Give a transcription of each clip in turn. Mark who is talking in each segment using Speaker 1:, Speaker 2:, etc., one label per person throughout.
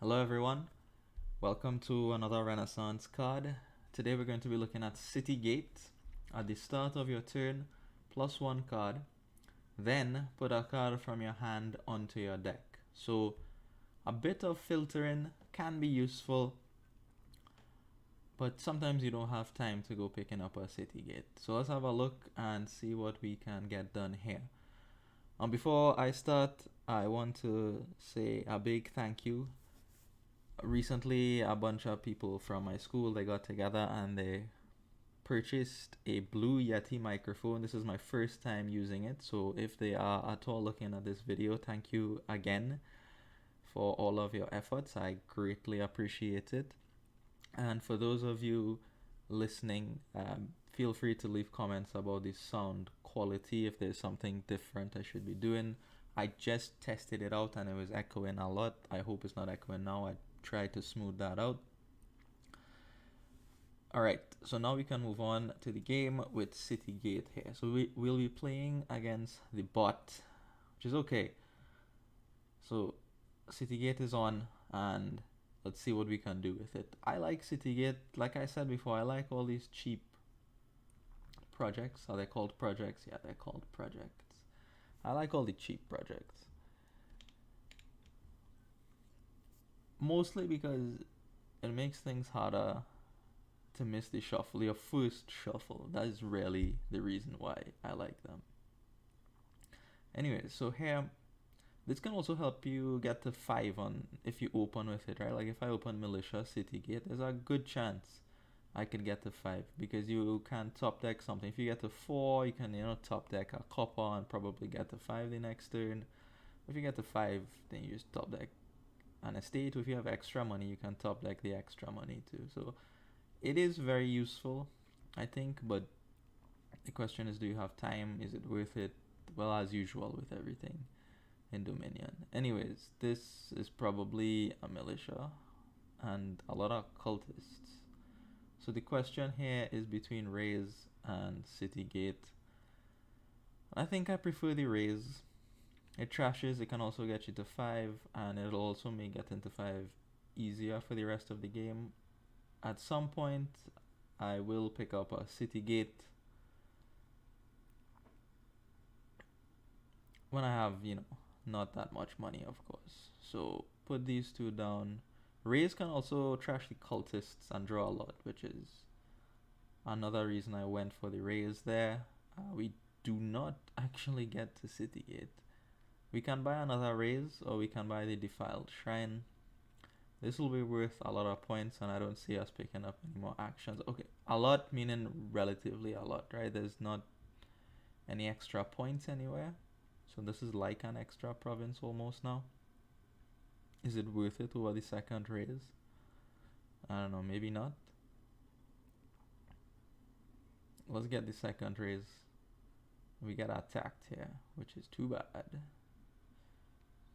Speaker 1: Hello everyone, welcome to another Renaissance card. Today we're going to be looking at City Gate. At the start of your turn, plus one card, then put a card from your hand onto your deck. So a bit of filtering can be useful, but sometimes you don't have time to go picking up a City Gate. So let's have a look and see what we can get done here. Before I start, I want to say a big thank you. Recently, a bunch of people from my school, they got together and they purchased a Blue Yeti microphone. This is my first time using it, so if they are at all looking at this video, thank you again for all of your efforts. I greatly appreciate it. And for those of you listening, feel free to leave comments about the sound quality if there's something different I should be doing. I just tested it out and it was echoing a lot. I hope it's not echoing now. I tried to smooth that out. Alright, so now we can move on to the game with City Gate here. So we'll be playing against the bot, which is okay. So City Gate is on and let's see what we can do with it. I like City Gate. Like I said before, I like all these cheap projects. Are they called projects? Yeah, they're called projects. I like all the cheap projects. Mostly because it makes things harder to miss the shuffle, your first shuffle. That is really the reason why I like them. Anyway, so here, this can also help you get to 5 on if you open with it, right? Like if I open Militia City Gate, there's a good chance I could get to 5 because you can top deck something. If you get to 4, you can top deck a copper and probably get to 5 the next turn. If you get to 5, then you just top deck an estate. If you have extra money, you can top deck the extra money too. So it is very useful, I think, but the question is, do you have time? Is it worth it? Well, as usual with everything in Dominion. Anyways, this is probably a militia and a lot of cultists. So the question here is between Raise and City Gate. I think I prefer the Raise. It trashes, it can also get you to 5, and it'll also make getting to 5 easier for the rest of the game. At some point, I will pick up a City Gate when I have, not that much money, of course. So put these two down. Raise can also trash the cultists and draw a lot, which is another reason I went for the Raise there. We do not actually get to City Gate. We can buy another Raise or we can buy the Defiled Shrine. This will be worth a lot of points and I don't see us picking up any more actions. Okay, a lot meaning relatively a lot, right? There's not any extra points anywhere. So this is like an extra province almost now. Is it worth it over the second Raise? I don't know, maybe not. Let's get the second Raise. We get attacked here, which is too bad.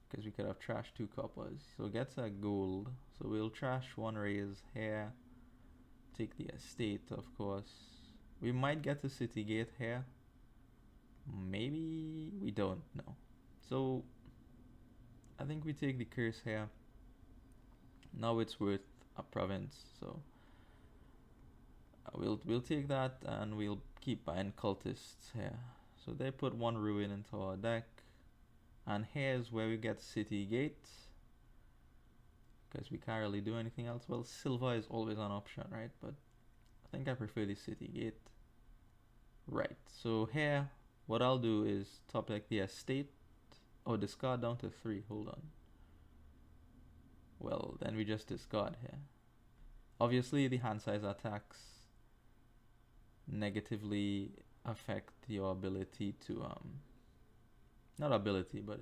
Speaker 1: Because we could have trashed 2 coppers. So it gets a gold. So we'll trash 1 Raise here. Take the estate, of course. We might get to City Gate here. Maybe we don't know. So I think we take the curse here. Now it's worth a province. So we'll take that and we'll keep buying cultists here. So they put 1 ruin into our deck. And here's where we get City Gate. Because we can't really do anything else. Well, silver is always an option, right? But I think I prefer the City Gate. Right, so here, what I'll do is top deck the estate. Oh, discard down to 3, hold on. Well, then we just discard here. Obviously, the hand size attacks negatively affect your ability to, not ability, but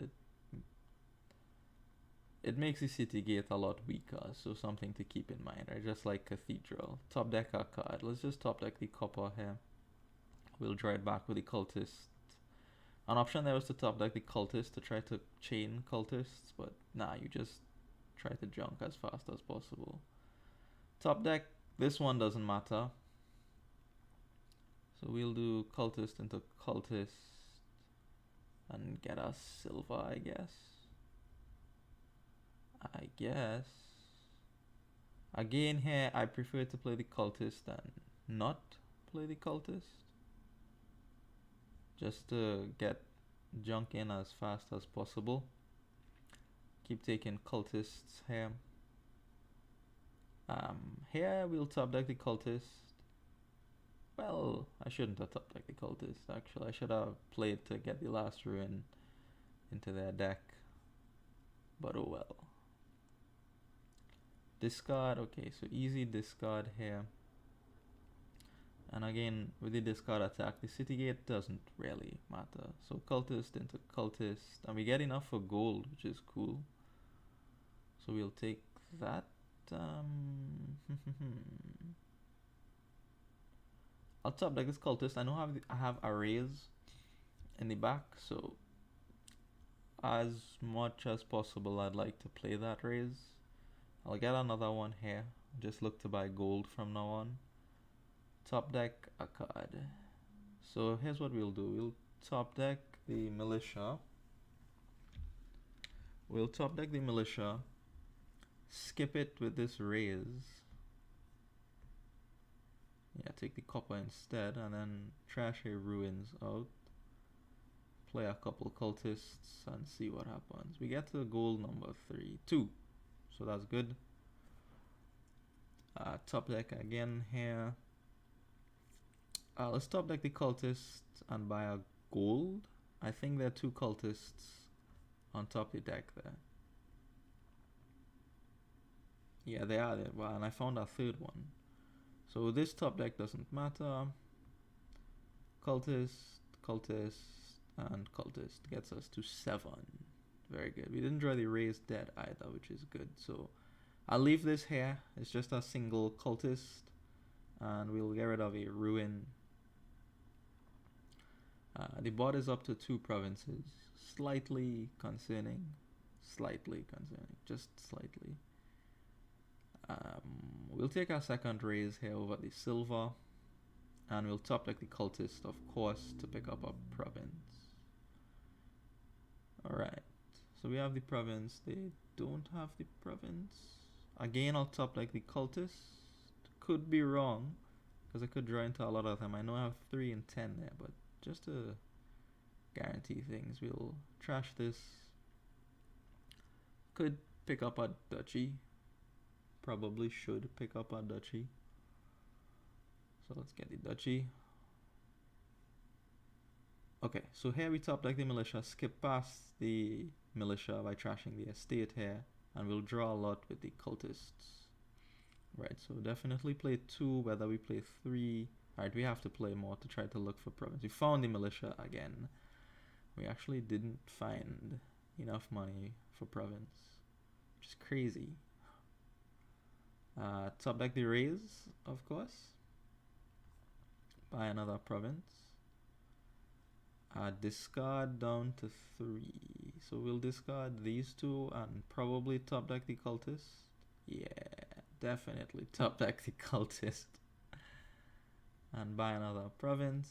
Speaker 1: it makes the City Gate a lot weaker, so something to keep in mind, right? Just like Cathedral. Top deck a card. Let's just top deck the copper here. We'll draw it back with the cultist. An option there was to top deck the cultist to try to chain cultists, but nah, you just try to junk as fast as possible. Top deck, this one doesn't matter. So we'll do cultist into cultist and get us silver, I guess. Again here, I prefer to play the cultist than not play the cultist. Just to get junk in as fast as possible. Keep taking cultists here. Here we'll top deck the cultist. Well, I shouldn't have top decked the cultist actually. I should have played to get the last ruin into their deck. But oh well. Discard, okay, so easy discard here. And again, with the discard attack, the city gate doesn't really matter. So cultist into cultist, and we get enough for gold, which is cool. So we'll take that. I'll top deck this cultist. I know I have arrays in the back, so as much as possible, I'd like to play that raise. I'll get another one here. Just look to buy gold from now on. Top deck a card. So here's what we'll do. We'll top deck the militia. Skip it with this raise. Yeah, take the copper instead, and then trash a ruins out. Play a couple cultists and see what happens. We get to gold number 2. So that's good. Top deck again here. Let's top deck the cultists and buy a gold. I think there are 2 cultists on top of the deck there. Yeah, they are there. Well, and I found a 3rd one. So this top deck doesn't matter. Cultist, and cultist gets us to 7. Very good. We didn't draw the raised dead either, which is good. So I'll leave this here. It's just a single cultist. And we'll get rid of a ruin. The board is up to 2 provinces. Slightly concerning. Just slightly. We'll take our second raise here over the silver. And we'll top deck the cultist, of course, to pick up a province. Alright. So we have the province. They don't have the province. Again, I'll top deck the cultist. Could be wrong, because I could draw into a lot of them. I know I have 3 and 10 there, but just to guarantee things, we'll trash this. Could pick up a duchy. Probably should pick up a duchy. So let's get the duchy. Okay, so here we top deck the militia, skip past the militia by trashing the estate here, and we'll draw a lot with the cultists. Right, so definitely play 2, whether we play 3. Alright, we have to play more to try to look for province. We found the militia again. We actually didn't find enough money for province, which is crazy. Top deck the raise, of course. Buy another province. Discard down to 3. So we'll discard these 2 and probably top deck the cultist. Yeah, definitely top deck the cultist. And buy another province.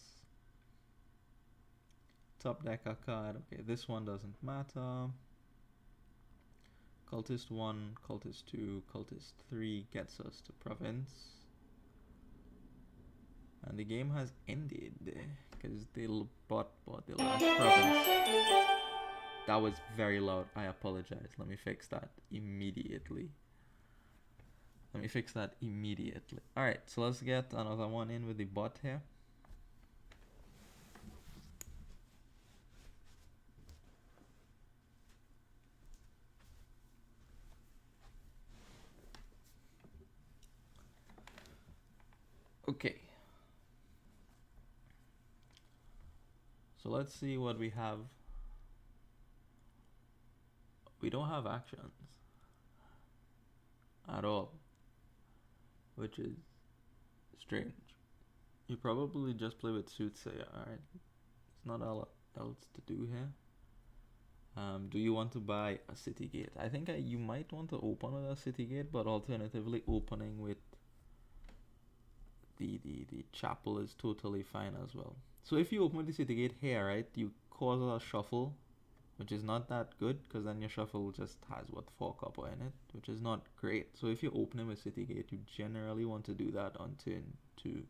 Speaker 1: Top deck a card. Okay, this one doesn't matter. Cultist 1, cultist 2, cultist 3 gets us to province. And the game has ended because they bought the last province. That was very loud. I apologize. Let me fix that immediately. Alright, so let's get another one in with the bot here. Okay. So let's see what we have. We don't have actions at all, which is strange. You probably just play with Soothsayer, alright? There's not a lot else to do here. Do you want to buy a city gate? I think you might want to open with a city gate, but alternatively opening with the chapel is totally fine as well. So if you open with the city gate here, right, you cause a shuffle which is not that good because then your shuffle just has what 4 copper in it, which is not great. So if you're opening with City Gate, you generally want to do that on turn 2.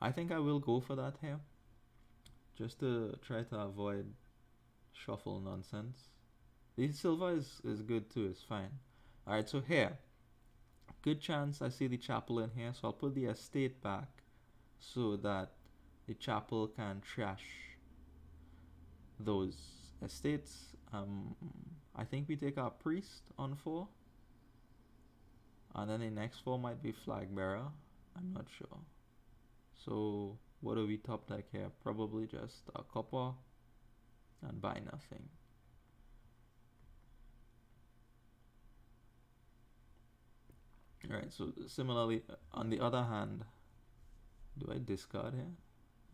Speaker 1: I think I will go for that here, just to try to avoid shuffle nonsense. The silver is good too, it's fine. Alright, so here, good chance I see the chapel in here, so I'll put the estate back so that the chapel can trash those estates. I think we take our priest on 4, and then the next 4 might be flag bearer. I'm not sure. So what do we top deck here? Probably just a copper and buy nothing. Alright, so similarly, on the other hand, do I discard here?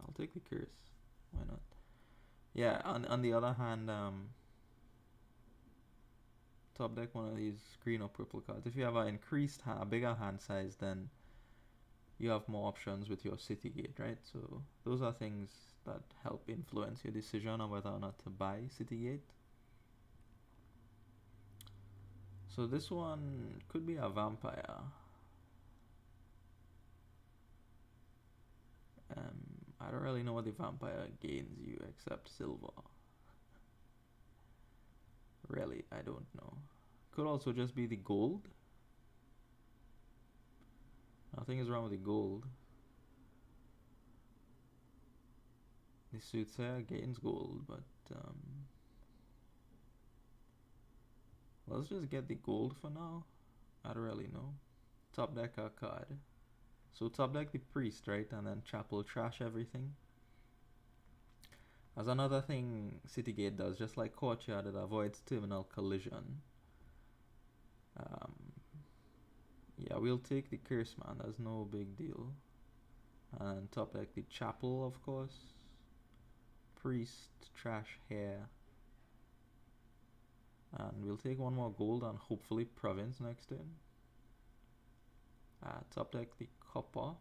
Speaker 1: I'll take the curse. Why not? Yeah, on the other hand, top deck one of these green or purple cards. If you have an increased hand, a bigger hand size, then you have more options with your City Gate, right? So those are things that help influence your decision on whether or not to buy City Gate. So this one could be a vampire. I don't really know what the vampire gains you except silver. Really, I don't know. Could also just be the gold. Nothing is wrong with the gold. The soothsayer gains gold, but let's just get the gold for now. I don't really know. Top deck a card. So top deck the priest, right? And then chapel trash everything. As another thing City Gate does, just like Courtyard, it avoids terminal collision. Yeah, we'll take the curse, man. That's no big deal. And top deck the chapel, of course. Priest, trash hair. And we'll take one more gold and hopefully province next turn. Top deck the copper.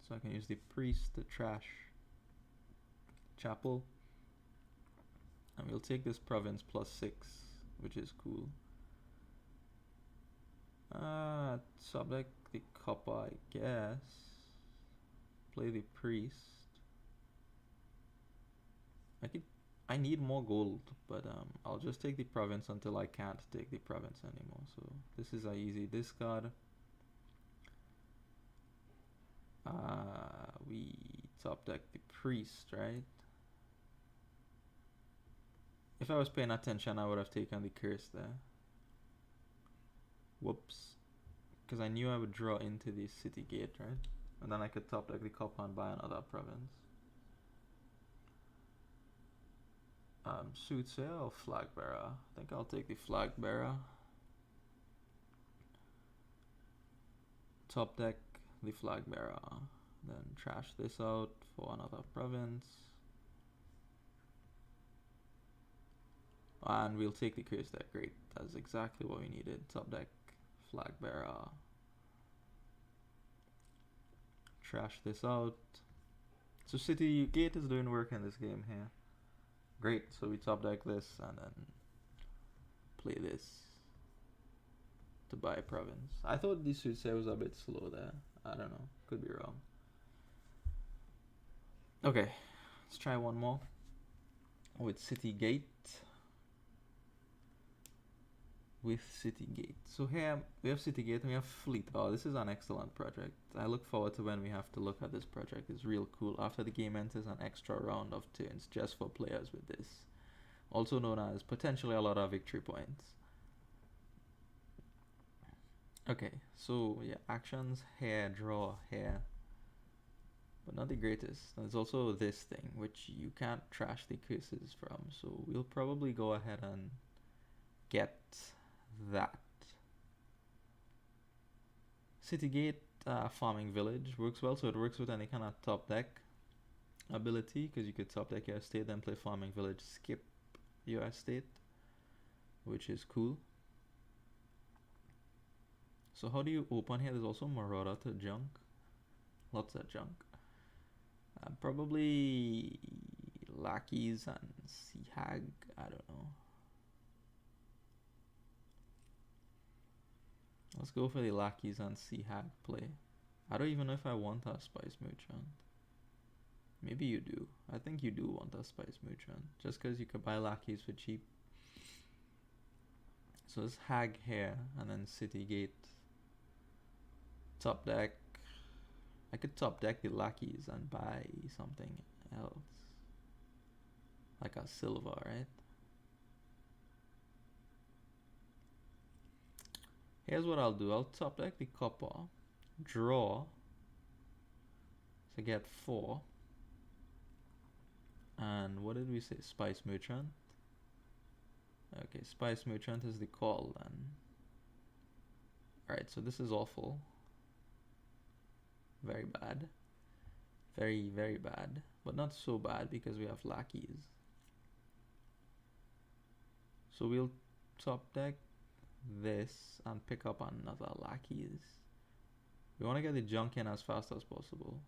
Speaker 1: So I can use the priest to trash chapel. And we'll take this province +6, which is cool. Top deck the copper, I guess. Play the priest. I need more gold, but I'll just take the province until I can't take the province anymore. So this is an easy discard. We top deck the priest, right? If I was paying attention, I would have taken the curse there. Whoops. Because I knew I would draw into the City Gate, right? And then I could top deck the copper and buy another province. Soothsayer or flag bearer? I think I'll take the flag bearer. Top deck the flag bearer. Then trash this out for another province. And we'll take the curse deck. Great. That's exactly what we needed. Top deck flag bearer. Trash this out. So City Gate is doing work in this game here. Great, so we top deck this and then play this to buy province. I thought the soothsayer was a bit slow there. I don't know, could be wrong. Okay, let's try one more with City Gate. So here we have City Gate and we have Fleet. Oh, this is an excellent project. I look forward to when we have to look at this project. It's real cool. After the game enters an extra round of turns just for players with this. Also known as potentially a lot of victory points. Okay, so yeah, actions, here, draw, here. But not the greatest. There's also this thing, which you can't trash the curses from. So we'll probably go ahead and get that. City Gate farming village works well, so it works with any kind of top deck ability, because you could top deck your estate, then play farming village, skip your estate, which is cool. So how do you open here? There's also Marauder to junk. Lots of junk. Probably lackeys and sea hag. I don't know. Let's go for the lackeys and sea hag play. I don't even know if I want a spice merchant. Maybe you do. I think you do want a spice merchant. Just because you could buy lackeys for cheap. So it's hag here and then city gate. Top deck. I could top deck the lackeys and buy something else. Like a silver, right? Here's what I'll do. I'll top deck the copper. Draw. To get 4. And what did we say? Spice merchant. Okay, spice merchant is the call then. Alright, so this is awful. Very bad. Very, very bad. But not so bad because we have lackeys. So we'll top deck this and pick up another lackeys. We want to get the junk in as fast as possible.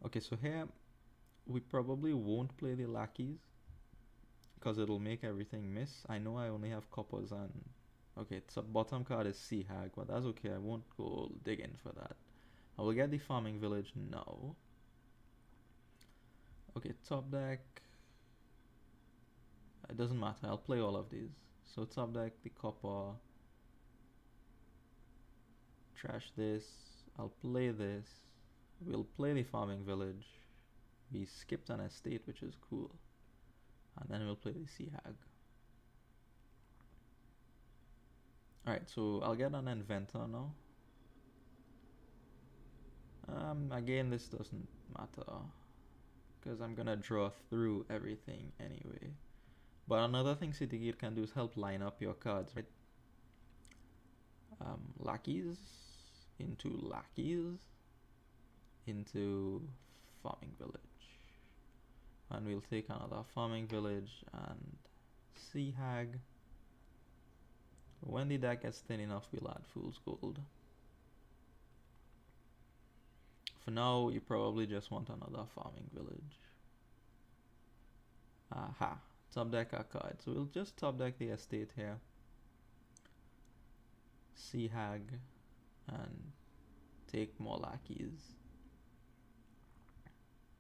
Speaker 1: Okay, so here we probably won't play the lackeys because it'll make everything miss. I know I only have coppers and okay, so bottom card is sea hag, but that's okay. I won't go digging for that. I will get the farming village now. Okay, top deck. It doesn't matter. I'll play all of these. So top deck the copper. Trash this. I'll play this. We'll play the farming village. We skipped an estate, which is cool. And then we'll play the sea hag. Alright, so I'll get an inventor now. Again, this doesn't matter. Because I'm gonna draw through everything anyway. But another thing Citygate can do is help line up your cards, right? Lackeys into lackeys into farming village. And we'll take another farming village and sea hag. When the deck gets thin enough, we'll add fool's gold. For now, you probably just want another farming village. Aha, top deck our card. So we'll just top deck the estate here. Sea hag and take more lackeys.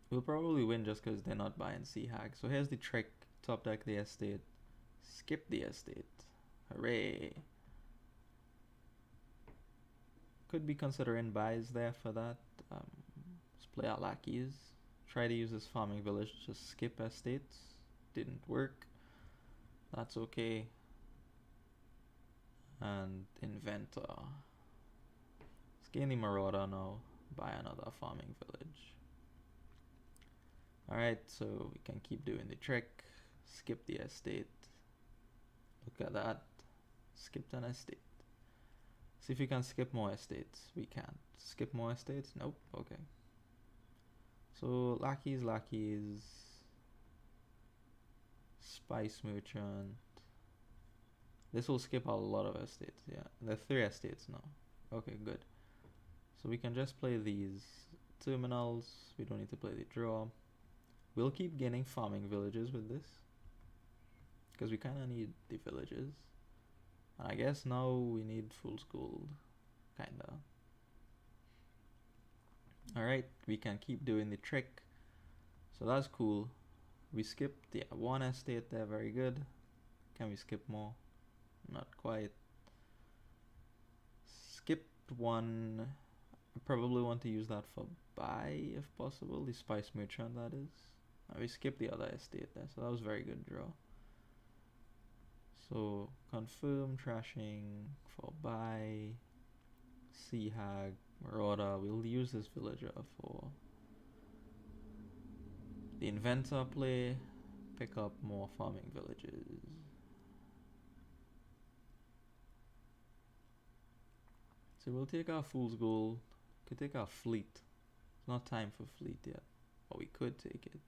Speaker 1: We'll probably win just because they're not buying sea hag. So here's the trick. Top deck the estate. Skip the estate. Hooray. Could be considering buys there for that. Let's play our lackeys. Try to use this farming village. Just skip estates. Didn't work. That's okay. And inventor. Let's gain the marauder now. Buy another farming village. Alright, so we can keep doing the trick. Skip the estate. Look at that. Skipped an estate. See if we can skip more estates. We can't. Skip more estates? Nope. Okay. So lackeys, lackeys. Spice merchant. This will skip a lot of estates. Yeah, there are 3 estates now. Okay, good. So we can just play these terminals. We don't need to play the draw. We'll keep gaining farming villages with this because we kind of need the villages. And I guess now we need fool's gold, kinda. Alright, we can keep doing the trick. So that's cool. We skipped the 1 estate there, very good. Can we skip more? Not quite. Skipped 1. I probably want to use that for buy if possible. The spice merchant, that is. We skipped the other estate there, so that was a very good draw. So confirm trashing for buy. Sea hag, marauder. We'll use this villager for the inventor play. Pick up more farming villages. So we'll take our fool's gold. Could take our fleet. It's not time for fleet yet, but we could take it.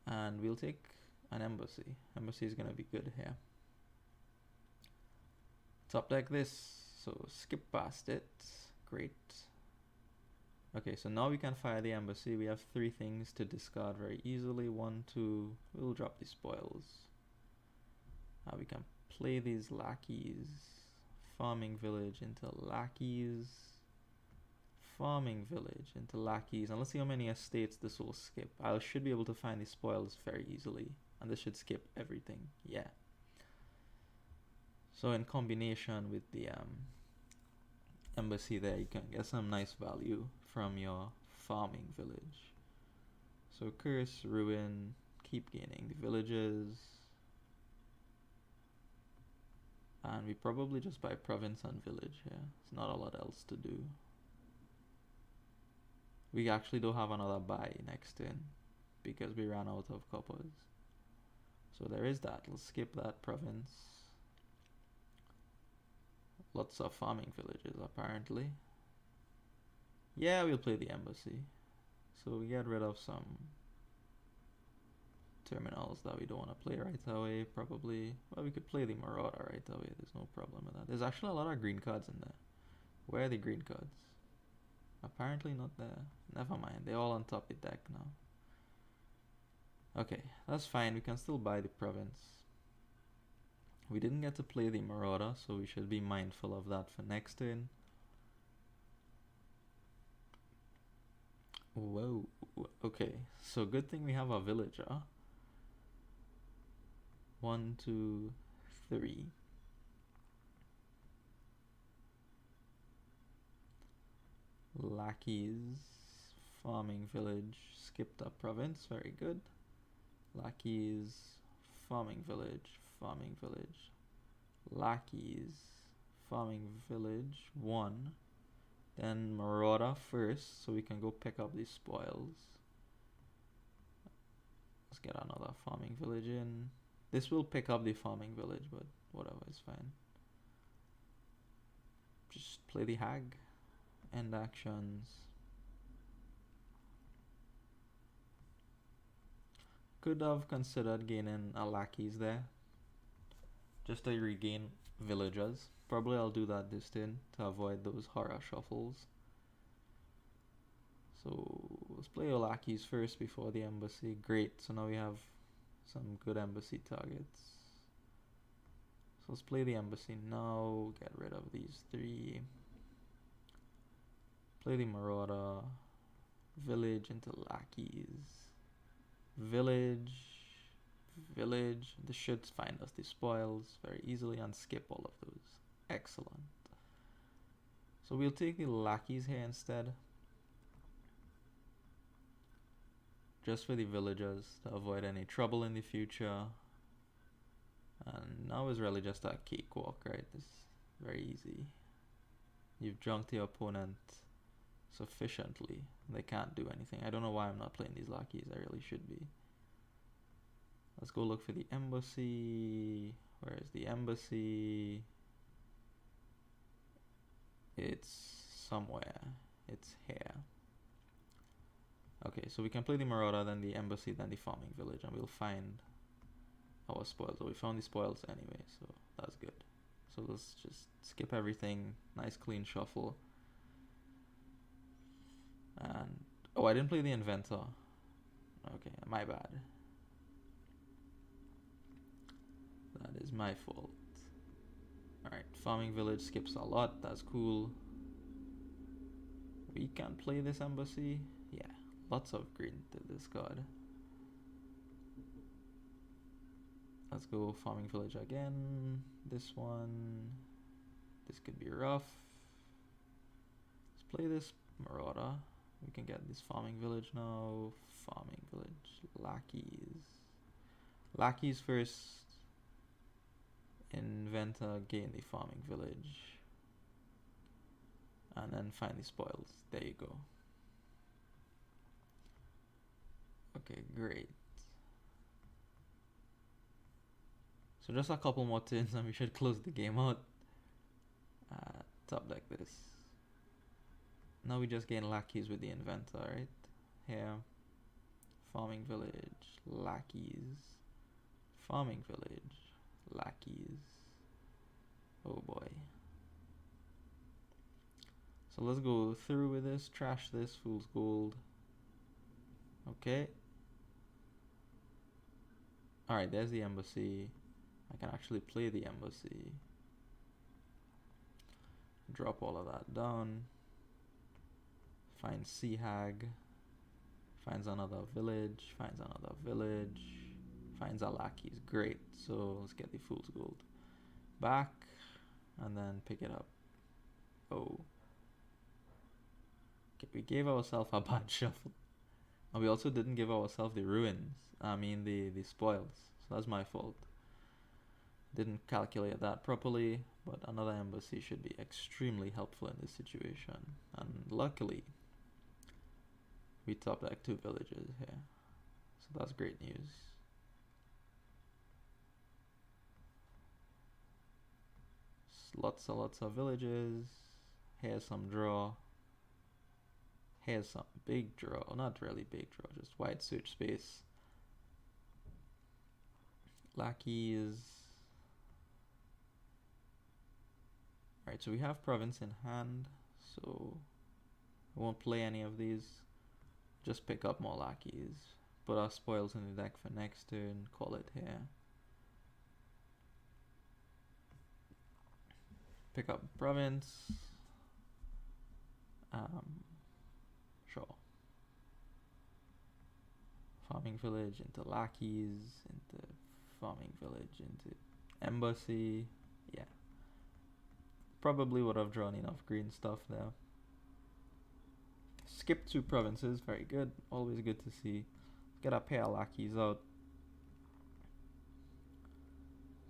Speaker 1: And we'll take an embassy. Embassy is gonna be good here. Top deck this, so skip past it. Great. Okay, so now we can fire the embassy. We have 3 things to discard very easily. 1, 2, we'll drop the spoils. Now we can play these lackeys. Farming village into lackeys. Farming village into lackeys. And let's see how many estates this will skip. I should be able to find the spoils very easily. And this should skip everything. Yeah. So in combination with the embassy there, you can get some nice value from your farming village. So curse, ruin, keep gaining the villages. And we probably just buy province and village here. It's not a lot else to do. We actually don't have another buy next in because we ran out of coppers. So there is that. Let's skip that province. Lots of farming villages apparently. Yeah, we'll play the embassy. So we get rid of some terminals that we don't want to play right away, probably. Well, we could play the Marauder right away. There's no problem with that. There's actually a lot of green cards in there. Where are the green cards? Apparently not there. Never mind. They're all on top of the deck now. Okay, that's fine. We can still buy the province. We didn't get to play the Marauder, so we should be mindful of that for next turn. Whoa. Okay, so good thing we have a villager. 1, 2, 3. Lackeys, farming village, skipped a province, very good. Lackeys, farming village, lackeys, farming village, 1. Then Marauder first, so we can go pick up these spoils. Let's get another farming village in. This will pick up the farming village, but whatever, it's fine. Just play the hag. End actions. Could have considered gaining a lackeys there, just to regain villagers. Probably I'll do that this turn to avoid those horror shuffles. So let's play our lackeys first before the embassy. Great, so now we have some good embassy targets. So let's play the embassy now, get rid of these 3. Play the Marauder, village into lackeys, village, this should find us the spoils very easily and skip all of those. Excellent. So we'll take the lackeys here instead, just for the villagers to avoid any trouble in the future. And now is really just a cakewalk, right? It's very easy. You've junked your opponent sufficiently. They can't do anything. I don't know why I'm not playing these lackeys. I really should be. Let's go look for the embassy. Where is the embassy? It's somewhere. It's here. Okay, so we can play the Marauder, then the embassy, then the farming village, and we'll find our spoils. So we found the spoils anyway, so that's good. So let's just skip everything. Nice clean shuffle. And oh, I didn't play the inventor. Okay, my bad. That is my fault. Alright, farming village skips a lot. That's cool. We can play this embassy. Yeah, lots of green to discard. Let's go farming village again. This one. This could be rough. Let's play this Marauder. We can get this farming village now. Farming village. Lackeys. Lackeys first. Inventor, gain the farming village. And then find the spoils. There you go. Okay, great. So just a couple more turns and we should close the game out. Top like this. Now we just gain lackeys with the inventor, right? Here. Farming village. Lackeys. Farming village. Lackeys. Oh boy. So let's go through with this. Trash this. Fool's gold. Okay. Alright, there's the embassy. I can actually play the embassy. Drop all of that down. Find Sea Hag. Finds another village. Finds another village. Finds our lackeys. Great. So let's get the fool's gold back and then pick it up. Oh. Okay, we gave ourselves a bad shuffle. And we also didn't give ourselves the ruins. I mean the spoils. So that's my fault. Didn't calculate that properly, but another embassy should be extremely helpful in this situation. And luckily, we top deck 2 villages here. So that's great news. Lots of villages. Here's some draw. Here's some big draw. Not really big draw, just wide search space. Lackeys. Alright, so we have province in hand, so we won't play any of these. Just pick up more lackeys. Put our spoils in the deck for next turn, call it here. Pick up province. Sure. Farming village into lackeys, into farming village, into embassy. Yeah. Probably would have drawn enough green stuff there. Skip 2 provinces, very good. Always good to see. Get a pair of lackeys out.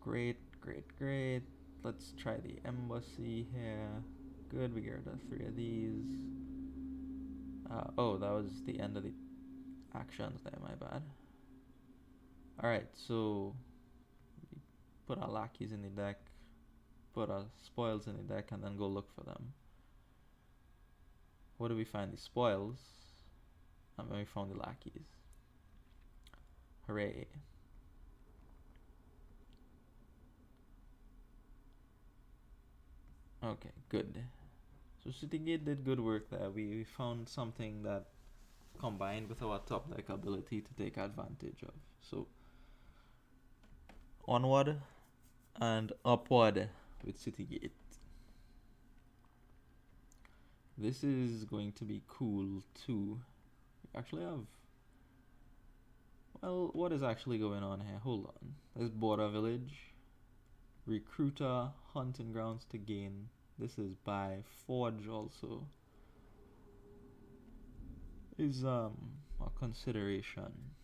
Speaker 1: Great. Let's try the embassy here. Good, we get rid of 3 of these. Oh, that was the end of the actions there, my bad. Alright, so we put our lackeys in the deck, put our spoils in the deck, and then go look for them. Where do we find the spoils? And then we found the lackeys. Hooray. Okay, good. So Citygate did good work there. We found something that combined with our top deck ability to take advantage of. So onward and upward with Citygate. This is going to be cool too. We actually have... Well, what is actually going on here? Hold on. There's Border Village. Recruiter, hunting grounds to gain. This is by Forge also. Is a consideration.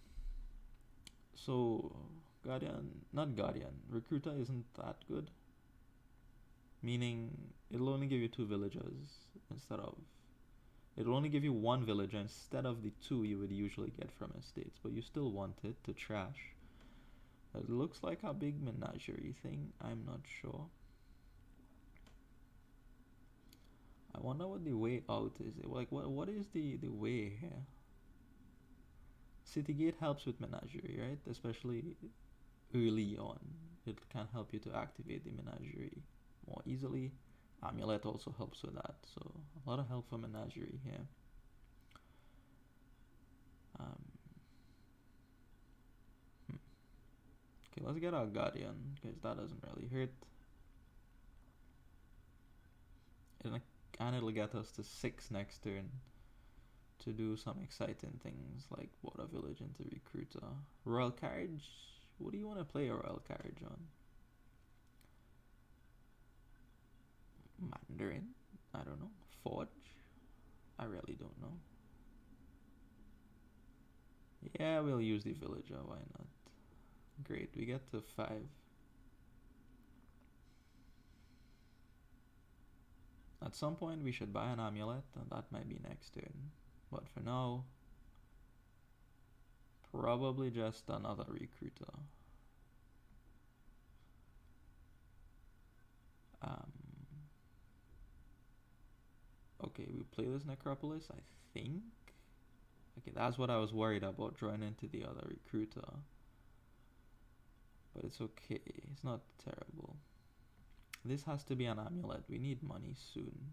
Speaker 1: So Recruiter isn't that good. Meaning it'll only give you 2 villagers instead of... It'll only give you 1 villager instead of the 2 you would usually get from estates, but you still want it to trash. It looks like a big menagerie thing, I'm not sure. I wonder what the way out is. Like, what is the way here? Citygate helps with Menagerie, right? Especially early on. It can help you to activate the Menagerie more easily. Amulet also helps with that. So a lot of help for Menagerie here. Okay, let's get our Guardian, because that doesn't really hurt. And it'll get us to 6 next turn to do some exciting things like Border Village into Recruiter. Royal Carriage? What do you want to play a Royal Carriage on? Mandarin? I don't know. Forge? I really don't know. Yeah, we'll use the Villager, why not? Great, we get to 5. At some point we should buy an amulet, and that might be next turn. But for now, probably just another Recruiter. Okay, we play this Necropolis, I think. Okay, that's what I was worried about, drawing into the other Recruiter. But it's okay, it's not terrible. This has to be an amulet, we need money soon.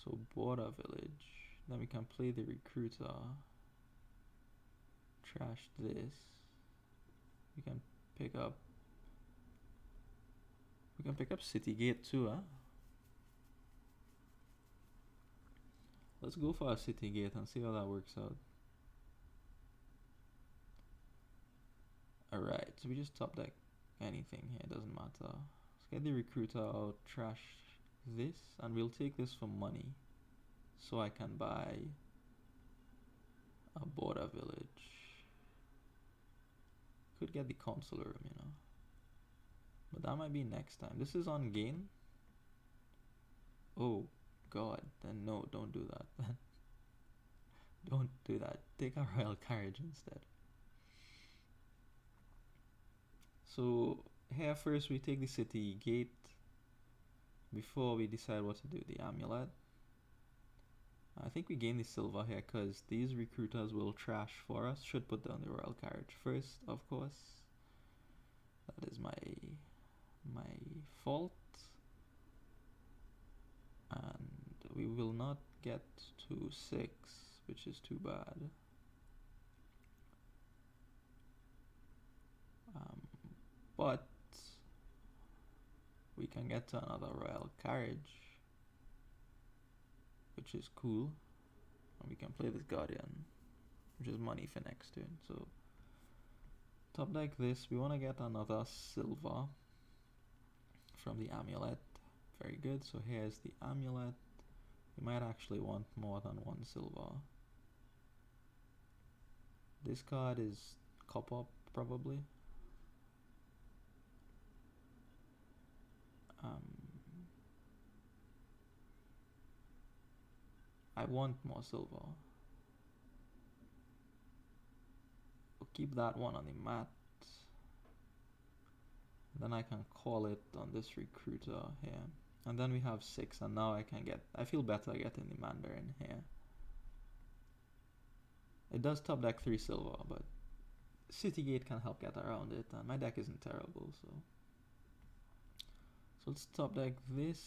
Speaker 1: So border village. Then we can play the recruiter. Trash this. We can pick up. We can pick up city gate too, huh? Let's go for a city gate and see how that works out. Alright, so we just top deck anything here, it doesn't matter. Let's get the recruiter out, trash this, and we'll take this for money. So I can buy a border village. Could get the consular room, you know. But that might be next time. This is on gain. Oh god, then no, don't do that. Don't do that. Take a royal carriage instead. So here first we take the city gate before we decide what to do with the amulet. I think we gain the silver here because these recruiters will trash for us. Should put down the royal carriage first, of course. That is my fault. And we will not get to 6, which is too bad. But we can get to another royal carriage, which is cool. And we can play this guardian, which is money for next turn. So top deck this. We want to get another silver from the amulet. Very good. So here's the amulet. We might actually want more than 1 silver. This card is copper probably. I want more silver. We'll keep that one on the mat. Then I can call it on this recruiter here. And then we have 6, and now I feel better getting the Mandarin here. It does top deck 3 silver, but City Gate can help get around it, and my deck isn't terrible, so let's top deck this,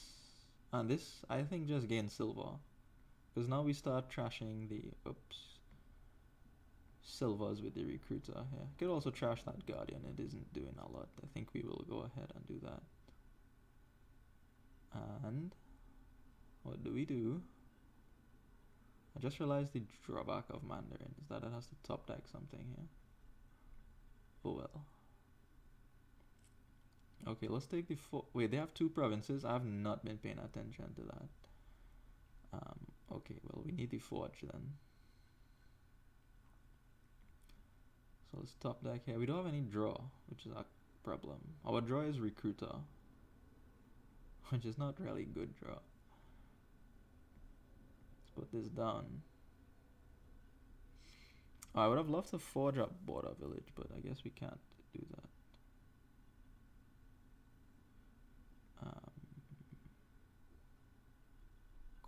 Speaker 1: and this I think just gains silver, because now we start trashing the silvers with the recruiter here. Could also trash that guardian, it isn't doing a lot. I think we will go ahead and do that. And what do? I just realized the drawback of Mandarin is that it has to top deck something here. Oh well. Okay, let's take the wait, they have 2 provinces. I have not been paying attention to that. Okay, well, we need the forge then. So let's top deck here. We don't have any draw, which is a problem. Our draw is recruiter, which is not really good draw. Let's put this down. Oh, I would have loved to forge up border village, but I guess we can't do that.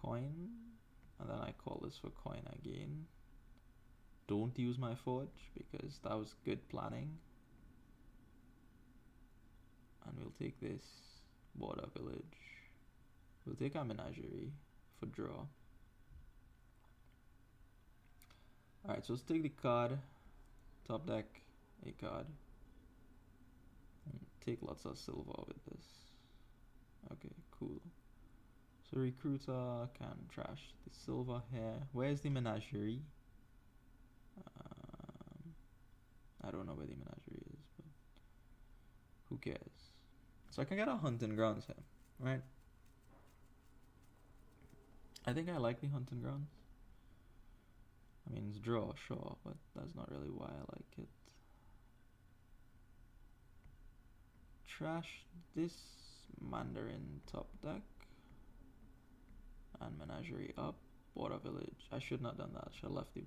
Speaker 1: Coin, and then I call this for coin again. Don't use my forge because that was good planning. And we'll take this border village. We'll take our menagerie for draw. Alright, so let's take the card, top deck a card, and take lots of silver with this. Okay, cool. So recruiter can trash the silver here. Where's the menagerie? I don't know where the menagerie is, but who cares? So I can get a hunting grounds here, right? I think I like the hunting grounds. I mean, it's draw, sure, but that's not really why I like it. Trash this Mandarin top deck. And menagerie up, border village. I should not have done that. I should have left the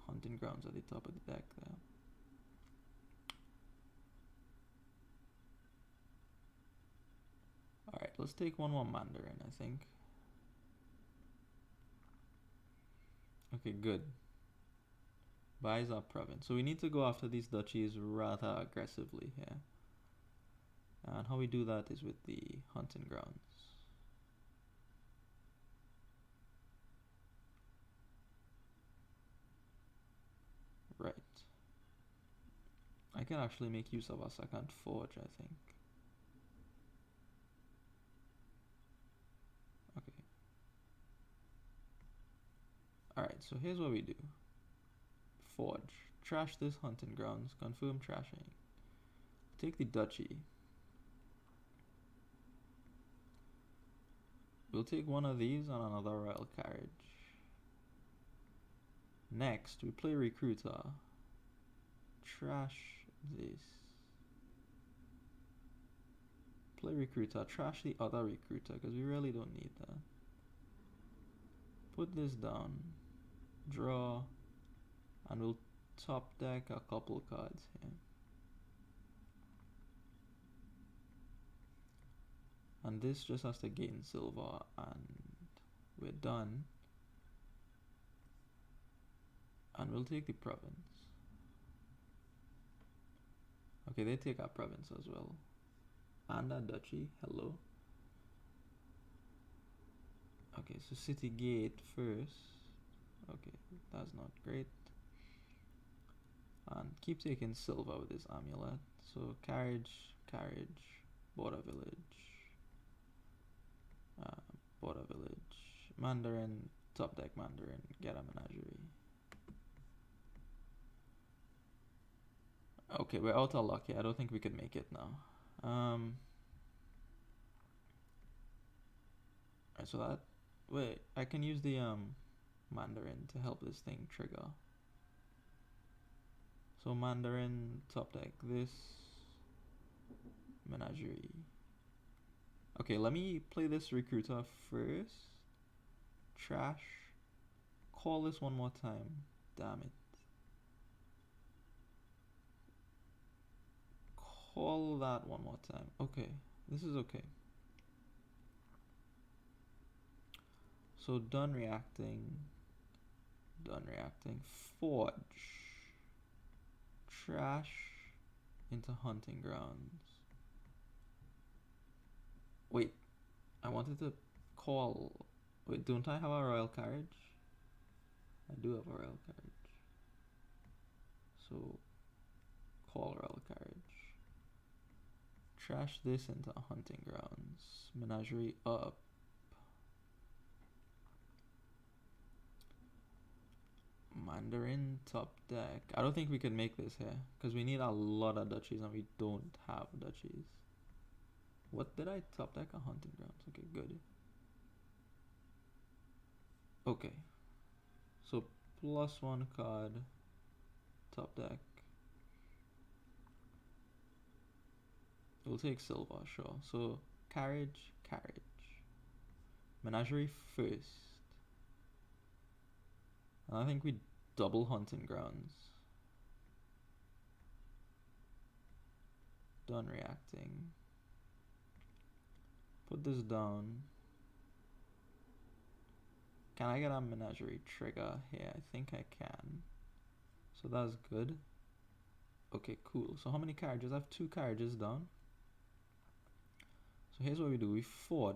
Speaker 1: hunting grounds at the top of the deck there. Alright, let's take one more Mandarin, I think. Okay, good. Buys our province. So we need to go after these duchies rather aggressively here. And how we do that is with the hunting grounds. I can actually make use of a second forge, I think. Okay. Alright, so here's what we do. Forge. Trash this hunting grounds. Confirm trashing. Take the duchy. We'll take one of these and another royal carriage. Next, we play recruiter. Trash this. Play recruiter. Trash the other recruiter because we really don't need that. Put this down. Draw. And we'll top deck a couple cards here. And this just has to gain silver and we're done. And we'll take the province. Okay, they take our province as well. And our duchy, hello. Okay, so city gate first. Okay, that's not great. And keep taking silver with this amulet. So carriage, border village. Border village. Mandarin, top deck Mandarin, get a menagerie. Okay, we're out of luck here. I don't think we could make it now. Alright, so that... Wait, I can use the Mandarin to help this thing trigger. So Mandarin, top deck this. Menagerie. Okay, let me play this recruiter first. Trash. Call this one more time. Damn it. Call that one more time. Okay, this is okay. So done reacting. Done reacting. Forge. Trash into hunting grounds. Wait, I wanted to call. Wait, don't I have a royal carriage? I do have a royal carriage. So call royal carriage. Trash this into hunting grounds. Menagerie up. Mandarin top deck. I don't think we can make this here because we need a lot of duchies and we don't have duchies. What did I top deck? A hunting grounds. Okay, good. Okay. So +1 card. Top deck. We'll take silver, sure. So carriage. Menagerie first. And I think we double hunting grounds. Done reacting. Put this down. Can I get a menagerie trigger here? I think I can. So that's good. Okay, cool. So how many carriages? I have 2 carriages down. So here's what we do. We forge.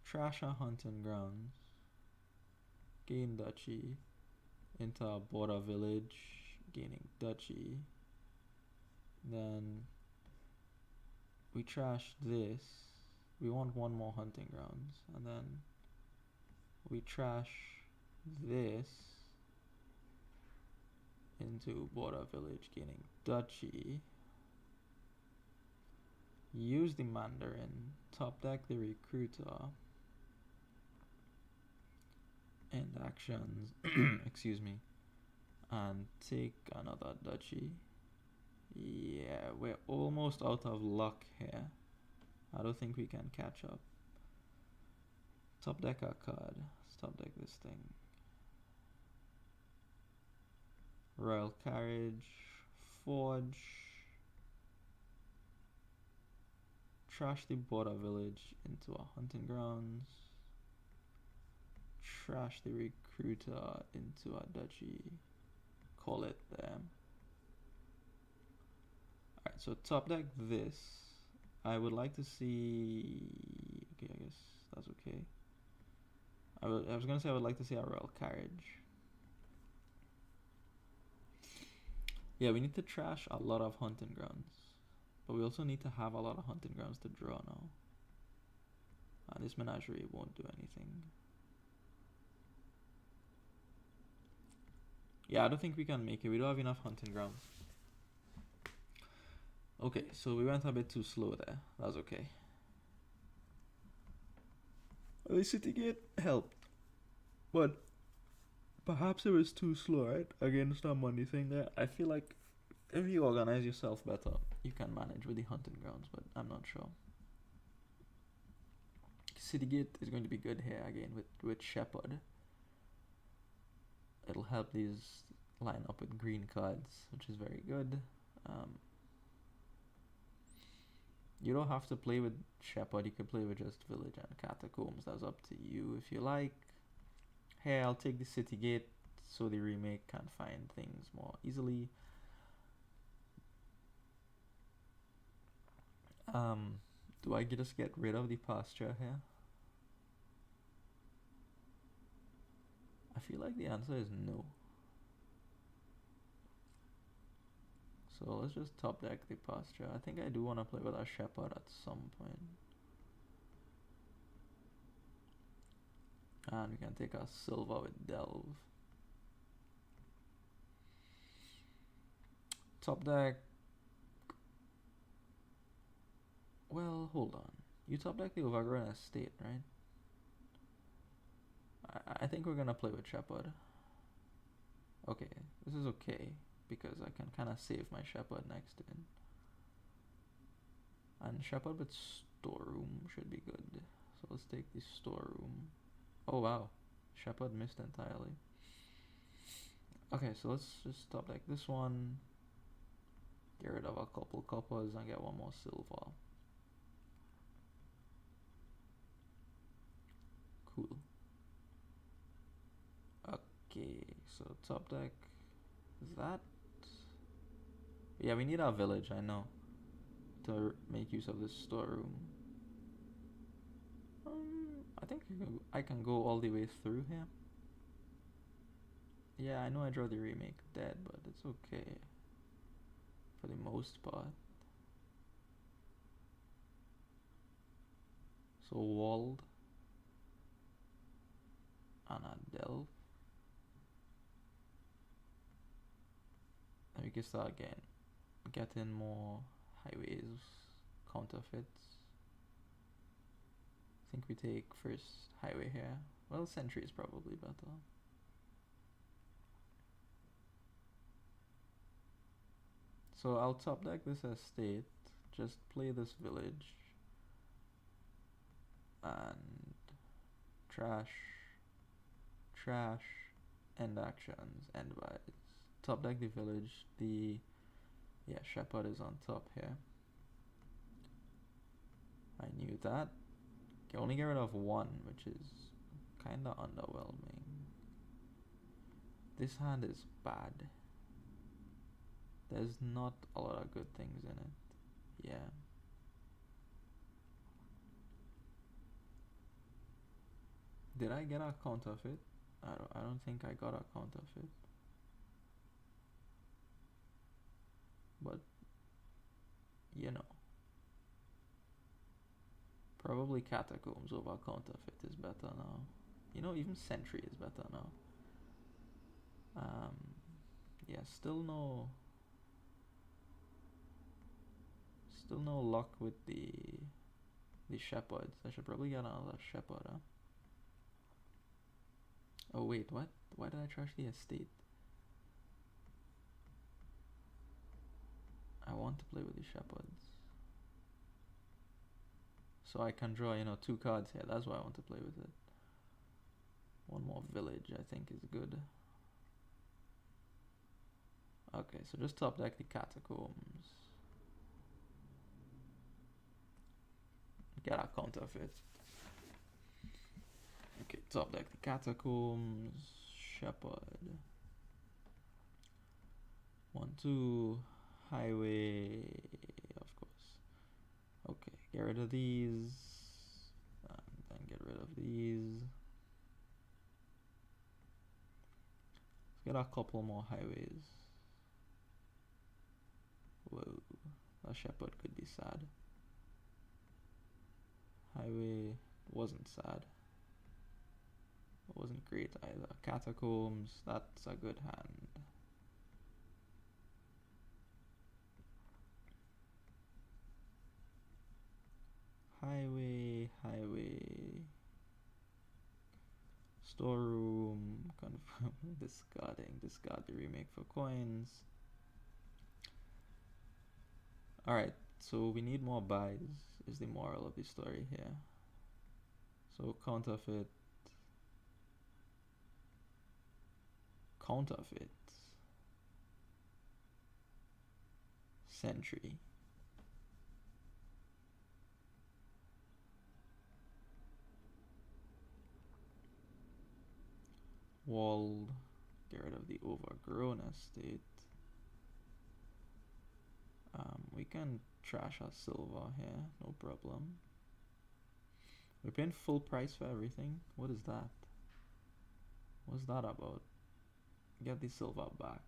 Speaker 1: Trash our hunting grounds. Gain duchy. Into a border village. Gaining duchy. Then we trash this. We want 1 more hunting grounds. And then we trash this into border village, gaining duchy. Use the Mandarin, top deck the recruiter, end actions, excuse me, and take another duchy. Yeah, we're almost out of luck here. I don't think we can catch up. Top deck our card. Let's top deck this thing. Royal carriage. Forge. Trash the border village into a hunting grounds. Trash the recruiter into a duchy. Call it them. Alright, so top deck this. I would like to see... Okay, I guess that's okay. I was going to say I would like to see a royal carriage. Yeah, we need to trash a lot of hunting grounds. But we also need to have a lot of hunting grounds to draw now. This menagerie won't do anything. Yeah, I don't think we can make it. We don't have enough hunting grounds. Okay, so we went a bit too slow there. That's okay. The city gate helped. But perhaps it was too slow, right? Against that money thing there. I feel like if you organize yourself better, you can manage with the hunting grounds, but I'm not sure. City gate is going to be good here again with Shepherd. It'll help these line up with green cards, which is very good. You don't have to play with Shepherd, you can play with just Village and Catacombs. That's up to you if you like. Here, I'll take the City Gate so the remake can find things more easily. Do I just get rid of the pasture here? I feel like the answer is no. So let's just top deck the pasture. I think I do want to play with our Shepherd at some point. And we can take our silver with Delve. Top deck. Well, hold on. You top deck the Overgrown Estate, right? I think we're gonna play with Shepherd. Okay, this is okay because I can kind of save my Shepherd next in. And Shepherd with Storeroom should be good. So let's take the Storeroom. Oh wow, Shepherd missed entirely. Okay, so let's just top deck this one. Get rid of a couple coppers and get one more silver. Cool. Okay, so top deck is that. Yeah, we need our village, I know, to make use of this storeroom. I think I can go all the way through here. Yeah, I know I draw the remake dead, but it's okay for the most part. So walled and a delve. And we can start again. Getting more highways, counterfeits. I think we take first highway here. Well, Sentry is probably better. So I'll top deck this estate, just play this village, and trash, end actions, end buys. Top deck the village, yeah, Shepherd is on top here. I knew that. Can only get rid of one, which is kinda underwhelming. This hand is bad. There's not a lot of good things in it. Yeah. Did I get a counterfeit? I don't think I got a counterfeit. But you know. Probably Catacombs over counterfeit is better now. You know, even Sentry is better now. Yeah, still no luck with the shepherds. I should probably get another shepherd, huh? Oh wait, what? Why did I trash the estate? I want to play with the shepherds. So I can draw, you know, 2 cards here. That's why I want to play with it. One more village, I think, is good. Okay, so just top deck the catacombs. Get our counterfeit. Okay, top deck the catacombs. Shepherd. 1, 2. Highway. Of course. Okay, get rid of these. And then get rid of these. Let's get a couple more highways. A shepherd could be sad. Highway wasn't sad. It wasn't great either. Catacombs, that's a good hand. Highway. Storeroom, confirm, discard the remake for coins. Alright, so we need more buys, is the moral of the story here. So counterfeit. Sentry. Walled. Get rid of the overgrown estate. We can trash our silver here, no problem. We're paying full price for everything. What is that? What's that about? Get the silver back.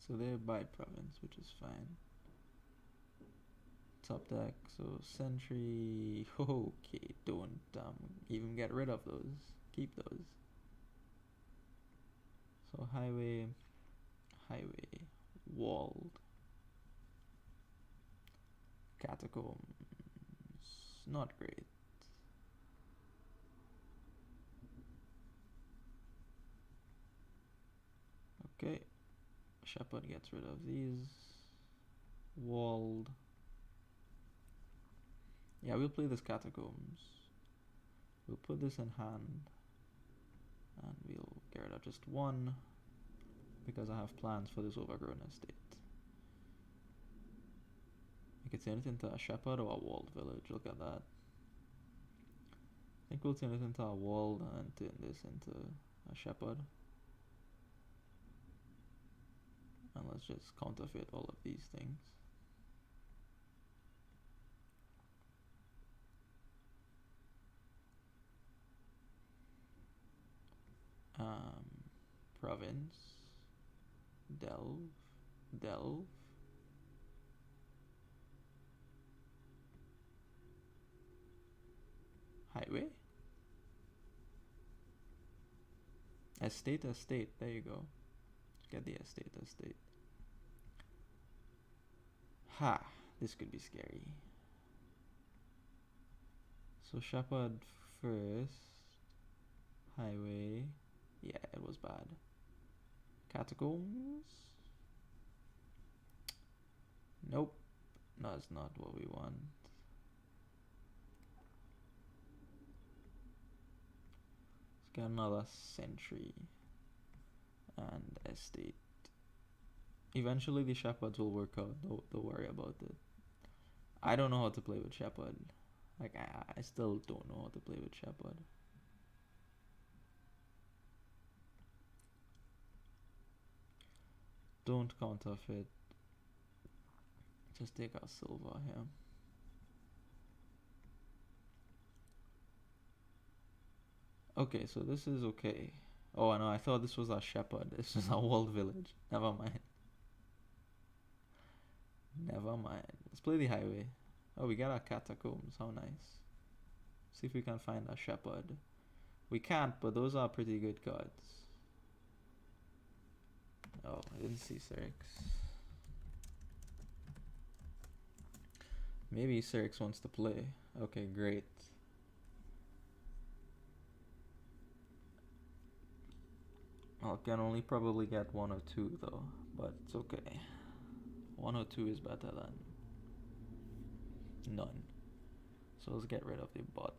Speaker 1: So they buy province, which is fine. Top deck, so sentry. Okay, don't even get rid of those. Keep those. So highway, walled, catacombs, not great. Okay, shepherd gets rid of these. Walled. Yeah, we'll play this catacombs. We'll put this in hand. And we'll get rid of just one. Because I have plans for this overgrown estate. We could turn it into a shepherd or a walled village. Look at that. I think we'll turn it into a walled and turn this into a shepherd. And let's just counterfeit all of these things. Province. Delve. Highway. Estate. There you go. Get the estate. Ha! This could be scary. So shepherd first. Highway. Yeah, it was bad. Catacombs. Nope. That's not what we want. Let's get another sentry. And estate. Eventually the shepherds will work out. Don't worry about it. I don't know how to play with shepherd. Like, I still don't know how to play with shepherd. Don't counterfeit. Just take our silver here. Okay, so this is okay. Oh, no, I thought this was a shepherd. This is a walled village. Never mind. Let's play the highway. Oh, we got our catacombs. How nice. See if we can find a shepherd. We can't, but those are pretty good cards. Oh, I didn't see xyrix. Maybe xyrix wants to play. Okay, great. I can only probably get 1 or 2 though, but it's okay. 1 or 2 is better than none. So let's get rid of the bot.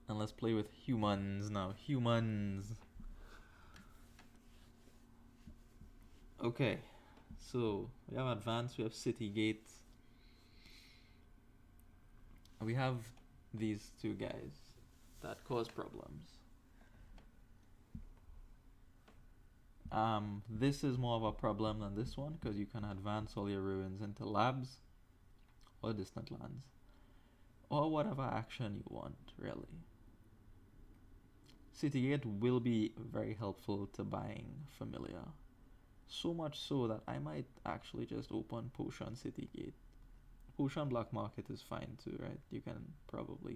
Speaker 1: And let's play with humans now. Humans! Okay, so we have advanced, we have city gates. We have these 2 guys that cause problems. This is more of a problem than this one because you can advance all your ruins into labs or distant lands or whatever action you want, really. Citygate will be very helpful to buying familiar. So much so that I might actually just open Potion City Gate. Potion Black Market is fine too, right? You can probably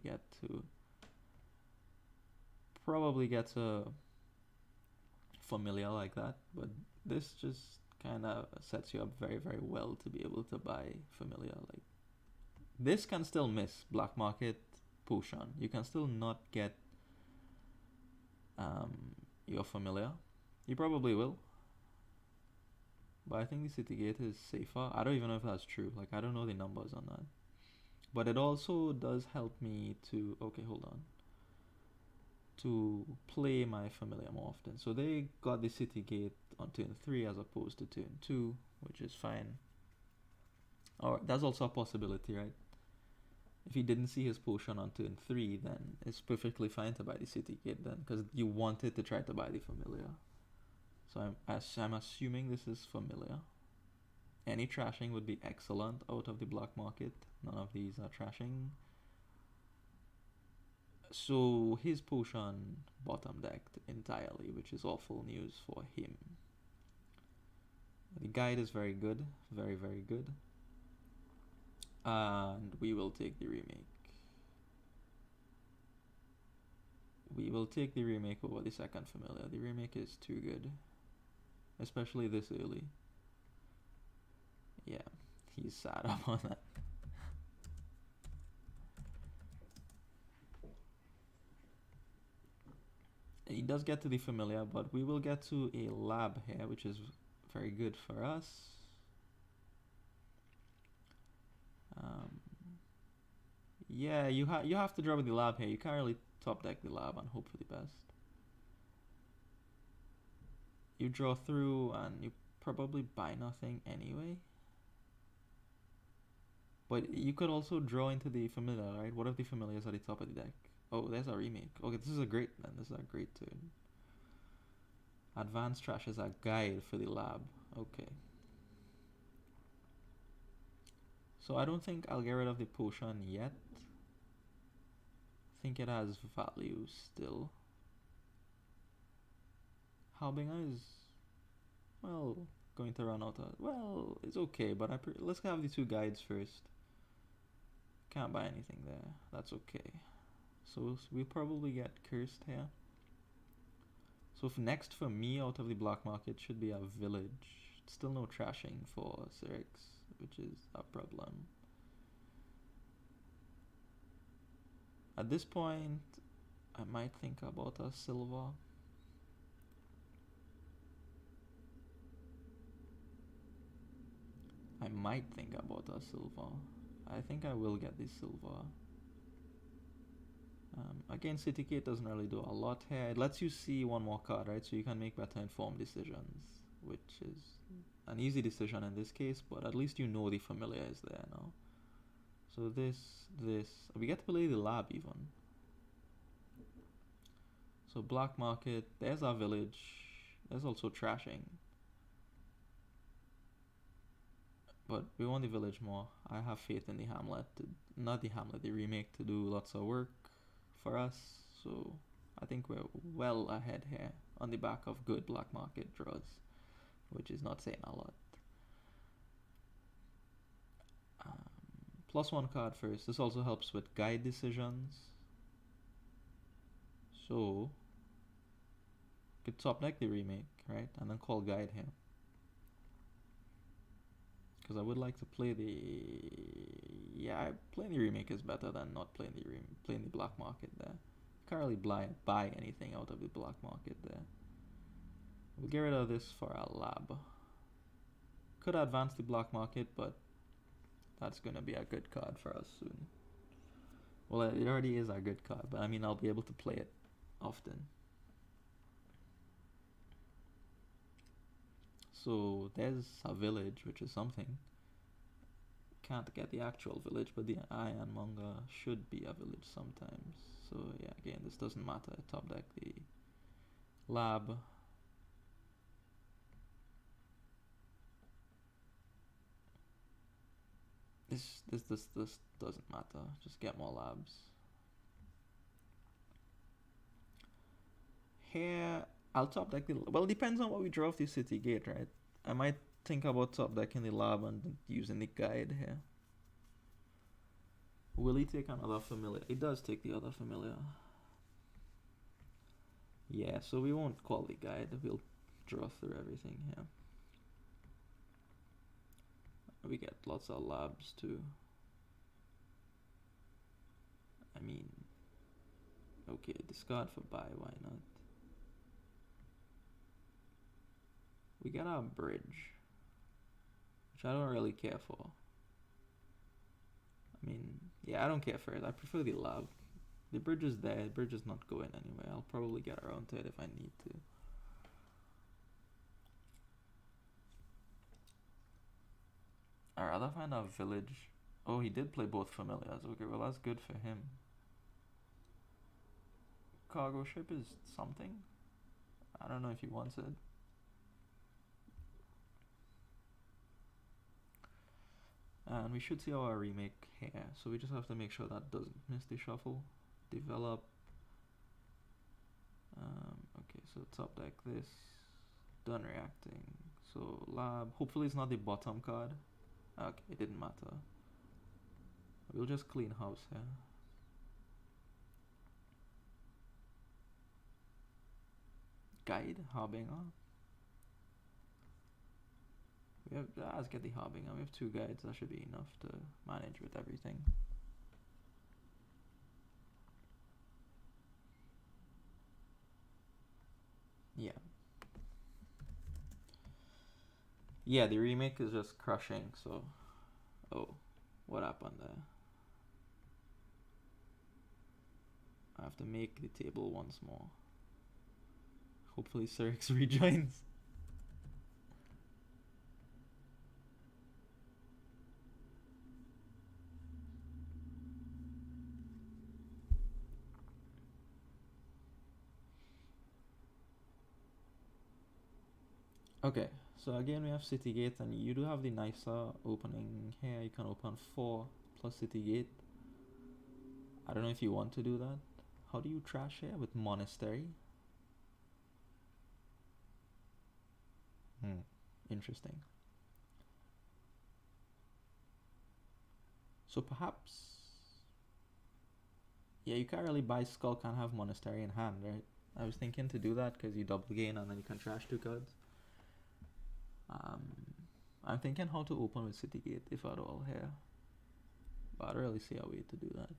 Speaker 1: get a familiar like that, but this just kind of sets you up very, very well to be able to buy familiar. Like, this can still miss Black Market Potion. You can still not get your familiar. You probably will, but I think the City Gate is safer. I don't even know if that's true. Like, I don't know the numbers on that. But it also does help me to, okay, hold on, to play my familiar more often. So they got the City Gate on turn 3 as opposed to turn 2, which is fine. Or that's also a possibility, right? If he didn't see his potion on turn 3, then it's perfectly fine to buy the City Gate then, because you wanted to try to buy the familiar. So I'm assuming this is familiar. Any trashing would be excellent out of the black market. None of these are trashing. So his potion bottom decked entirely, which is awful news for him. The guide is very good, very, very good. And we will take the remake. We will take the remake over the second familiar. The remake is too good, especially this early. Yeah, he's sad about that. He does get to the familiar, but we will get to a lab here, which is very good for us. Yeah, you have to drop the lab here. You can't really top deck the lab and hope for the best. You draw through and you probably buy nothing anyway. But you could also draw into the familiar, right? What if the familiar is at the top of the deck? Oh, there's a remake. Okay, this is a great then. This is a great turn. Advanced trash is a guide for the lab. Okay. So I don't think I'll get rid of the potion yet. I think it has value still. Halbinger is, well, going to run out of, well, it's okay, but let's have the two guides first. Can't buy anything there. That's okay. So we'll probably get cursed here. So next for me out of the black market should be a village. Still no trashing for xyrix, which is a problem. At this point, I might think about a silver. I might think about a silver. I think I will get this silver. Again, City Gate doesn't really do a lot here. It lets you see one more card, right? So you can make better informed decisions, which is an easy decision in this case, but at least you know the familiar is there now. So this, we get to play the lab even. So black market, there's our village. There's also trashing. But we want the village more. I have faith in the hamlet, not the hamlet, the remake to do lots of work for us. So I think we're well ahead here on the back of good black market draws, which is not saying a lot. +1 card first. This also helps with guide decisions. So could top deck the remake, right? And then call guide here. Because I would like to play the, yeah, playing the remake is better than not playing the black market there. Can't really buy anything out of the black market there. We'll get rid of this for our lab. Could advance the black market, but that's gonna be a good card for us soon. Well, it already is a good card, but I mean I'll be able to play it often. So there's a village, which is something. Can't get the actual village, but the Ironmonger should be a village sometimes. So yeah, again, this doesn't matter. Top deck the lab. This doesn't matter. Just get more labs. Here, I'll top deck the, well, it depends on what we draw off the City Gate, right? I might think about top decking the lab and using the guide here. Will he take another familiar? He does take the other familiar. Yeah, so we won't call the guide. We'll draw through everything here. We get lots of labs too. I mean, okay, discard for buy, why not? We got our bridge, which I don't really care for. I mean, yeah, I don't care for it. I prefer the lab. The bridge is there. The bridge is not going anywhere. I'll probably get around to it if I need to. I'd rather find a village. Oh, he did play both familiars. Okay, well that's good for him. Cargo ship is something. I don't know if he wants it. And we should see our remake here. So we just have to make sure that doesn't miss the shuffle. Develop. Okay, so top deck this. Done reacting. So lab. Hopefully it's not the bottom card. Okay, it didn't matter. We'll just clean house here. Guide, Harbinger. We have, let's get the Harbinger. We have 2 guides. That should be enough to manage with everything. Yeah. Yeah, the remake is just crushing, so... Oh, what happened there? I have to make the table once more. Hopefully xyrix rejoins. Okay, so again we have city gate, and you do have the nicer opening here. You can open 4 plus city gate. I don't know if you want to do that. How do you trash here with monastery? Interesting. So perhaps, yeah, you can't really buy Skull, can't have monastery in hand, right? I was thinking to do that because you double gain and then you can trash 2 cards. I'm thinking how to open with city gate if at all here, but I don't really see a way to do that.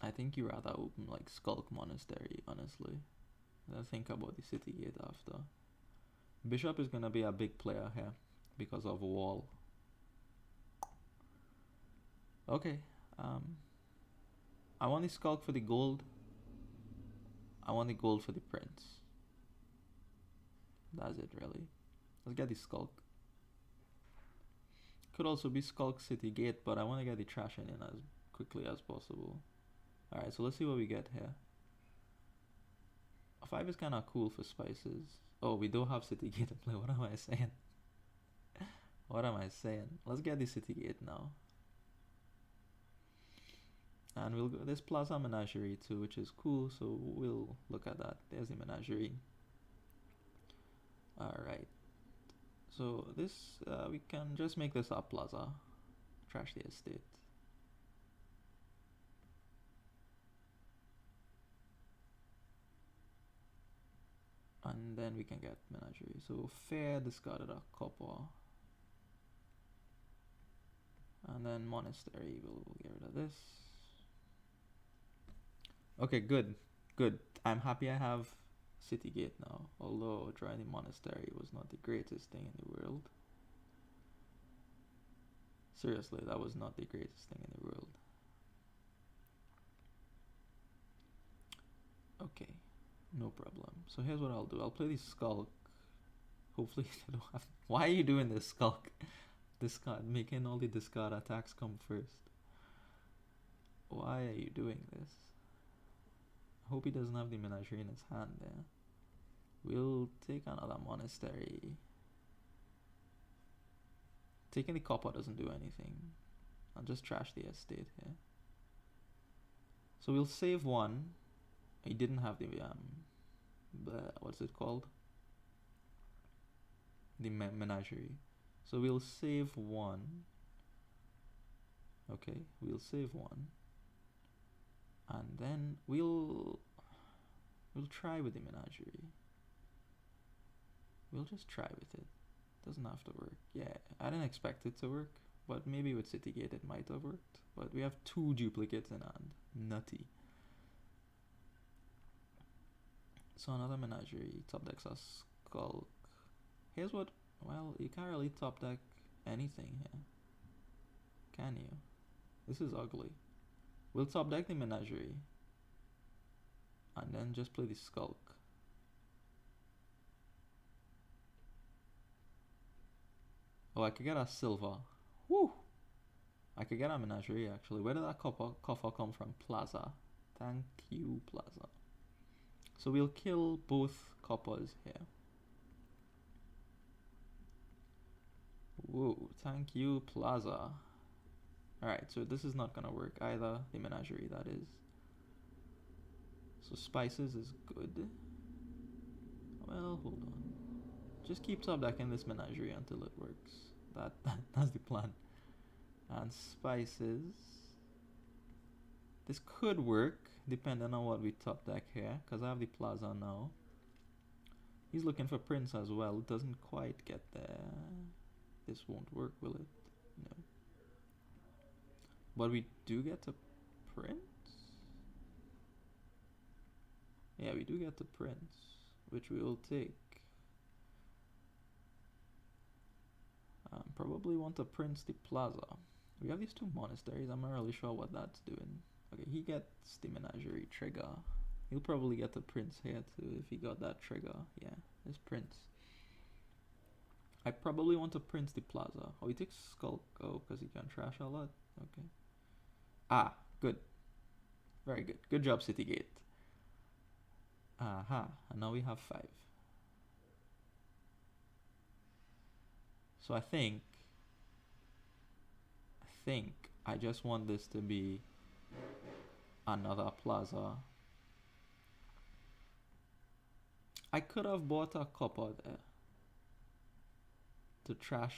Speaker 1: I think you rather open like Skulk Monastery, honestly. I'll think about the city gate after. Bishop is gonna be a big player here because of wall. Okay, I want the Skulk for the gold. I want the gold for the prince. That's it, really. Let's get the Skulk. Could also be Skulk City Gate, but I want to get the trashing in as quickly as possible. Alright, so let's see what we get here. A 5 is kind of cool for spices. Oh, we don't have City Gate to play. What am I saying? What am I saying? Let's get the City Gate now. And we'll go. There's Plaza Menagerie too, which is cool, so we'll look at that. There's the Menagerie. Alright. So this, we can just make this a plaza. Trash the estate. And then we can get Menagerie. So fair discarded a copper. And then monastery, we'll get rid of this. Okay, good. Good. I'm happy I have City Gate now. Although drawing the monastery was not the greatest thing in the world. Seriously, that was not the greatest thing in the world. Okay, no problem. So here's what I'll do. I'll play the Skulk. Hopefully they don't have... Why are you doing this, Skulk? Discard, making all the discard attacks come first. Why are you doing this? I hope he doesn't have the Menagerie in his hand there. We'll take another monastery. Taking the copper doesn't do anything. I'll just trash the estate here. So we'll save 1. He didn't have the what's it called? The Menagerie. So we'll save one. Okay, we'll save one. And then we'll try with the Menagerie. We'll just try with it. Doesn't have to work. Yeah, I didn't expect it to work, but maybe with Citygate it might have worked. But we have 2 duplicates in hand. Nutty. So another Menagerie. Top decks a Skulk. Here's what... Well, you can't really top deck anything here. Can you? This is ugly. We'll top deck the Menagerie. And then just play the Skulk. Oh, I could get a silver. Woo! I could get a Menagerie actually. Where did that coffer come from? Plaza. Thank you, Plaza. So we'll kill both coppers here. Whoa, thank you, Plaza. Alright, so this is not gonna work either. The Menagerie, that is. So spices is good. Well, hold on. Just keep top decking this Menagerie until it works. That's the plan. And spices. This could work depending on what we top deck here, because I have the Plaza now. He's looking for Prince as well. Doesn't quite get there. This won't work, will it? No. But we do get to Prince? Yeah, we do get to Prince, which we will take. Probably want to Prince the Plaza. We have these 2 monasteries. I'm not really sure what that's doing. Okay, he gets the Menagerie trigger. He'll probably get the Prince here too if he got that trigger. Yeah, there's Prince. I probably want to Prince the Plaza. Oh, he takes Skulk. Oh, because he can trash a lot. Okay. Ah, good. Very good. Good job, Citygate. Aha, and now we have 5. So I think I just want this to be another Plaza. I could have bought a copper there to trash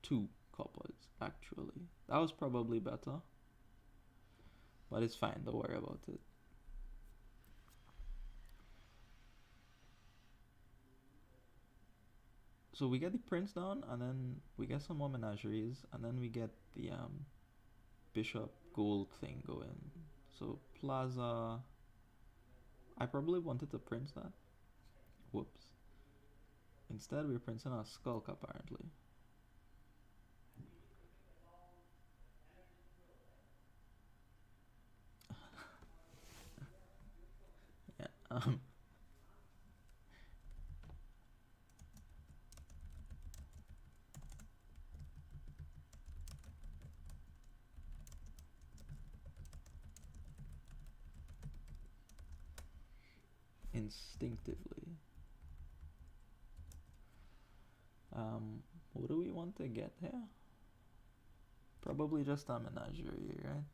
Speaker 1: 2 coppers, actually. That was probably better. But it's fine, don't worry about it. So we get the Prince down, and then we get some more Menageries, and then we get the Bishop Gold thing going. So Plaza... I probably wanted to Prince that. Whoops. Instead we're Princing our Skulk, apparently. Yeah, instinctively. What do we want to get here? Probably just a Menagerie, right?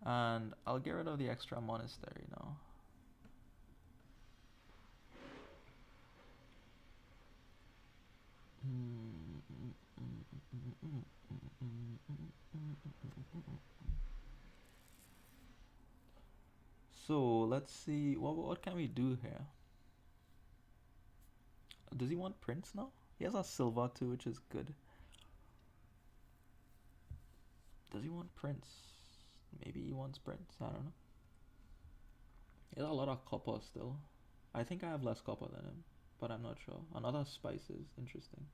Speaker 1: And I'll get rid of the extra monastery now. So let's see, what can we do here? Does he want Prince now? He has a silver too, which is good. Does he want Prince? Maybe he wants Prince, I don't know. He has a lot of copper still. I think I have less copper than him, but I'm not sure. Another spices, interesting.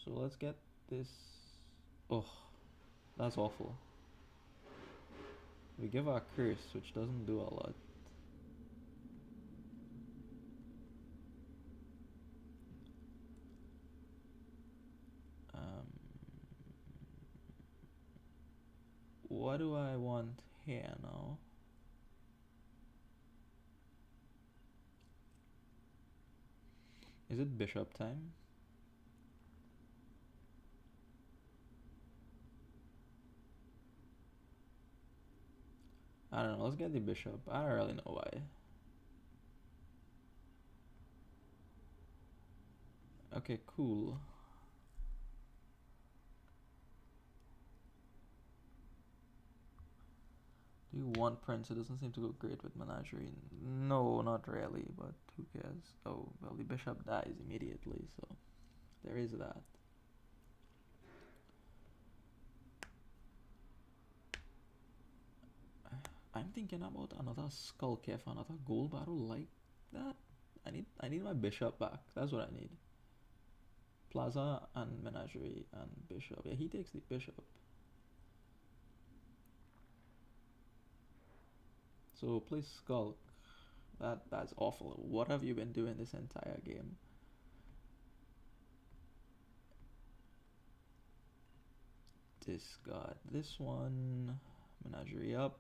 Speaker 1: So let's get this. Oh, that's awful. We give our curse, which doesn't do a lot. What do I want here now? Is it bishop time? I don't know, let's get the bishop. I don't really know why. Okay, cool. Do you want prince? It doesn't seem to go great with Menagerie. No, not really, but who cares? Oh, well, the bishop dies immediately, so there is that. I'm thinking about another skull here for another gold battle like that. I need my bishop back. That's what I need. Plaza and Menagerie and bishop. Yeah, he takes the bishop. So play Skulk. That's awful. What have you been doing this entire game? Discard this one. Menagerie up.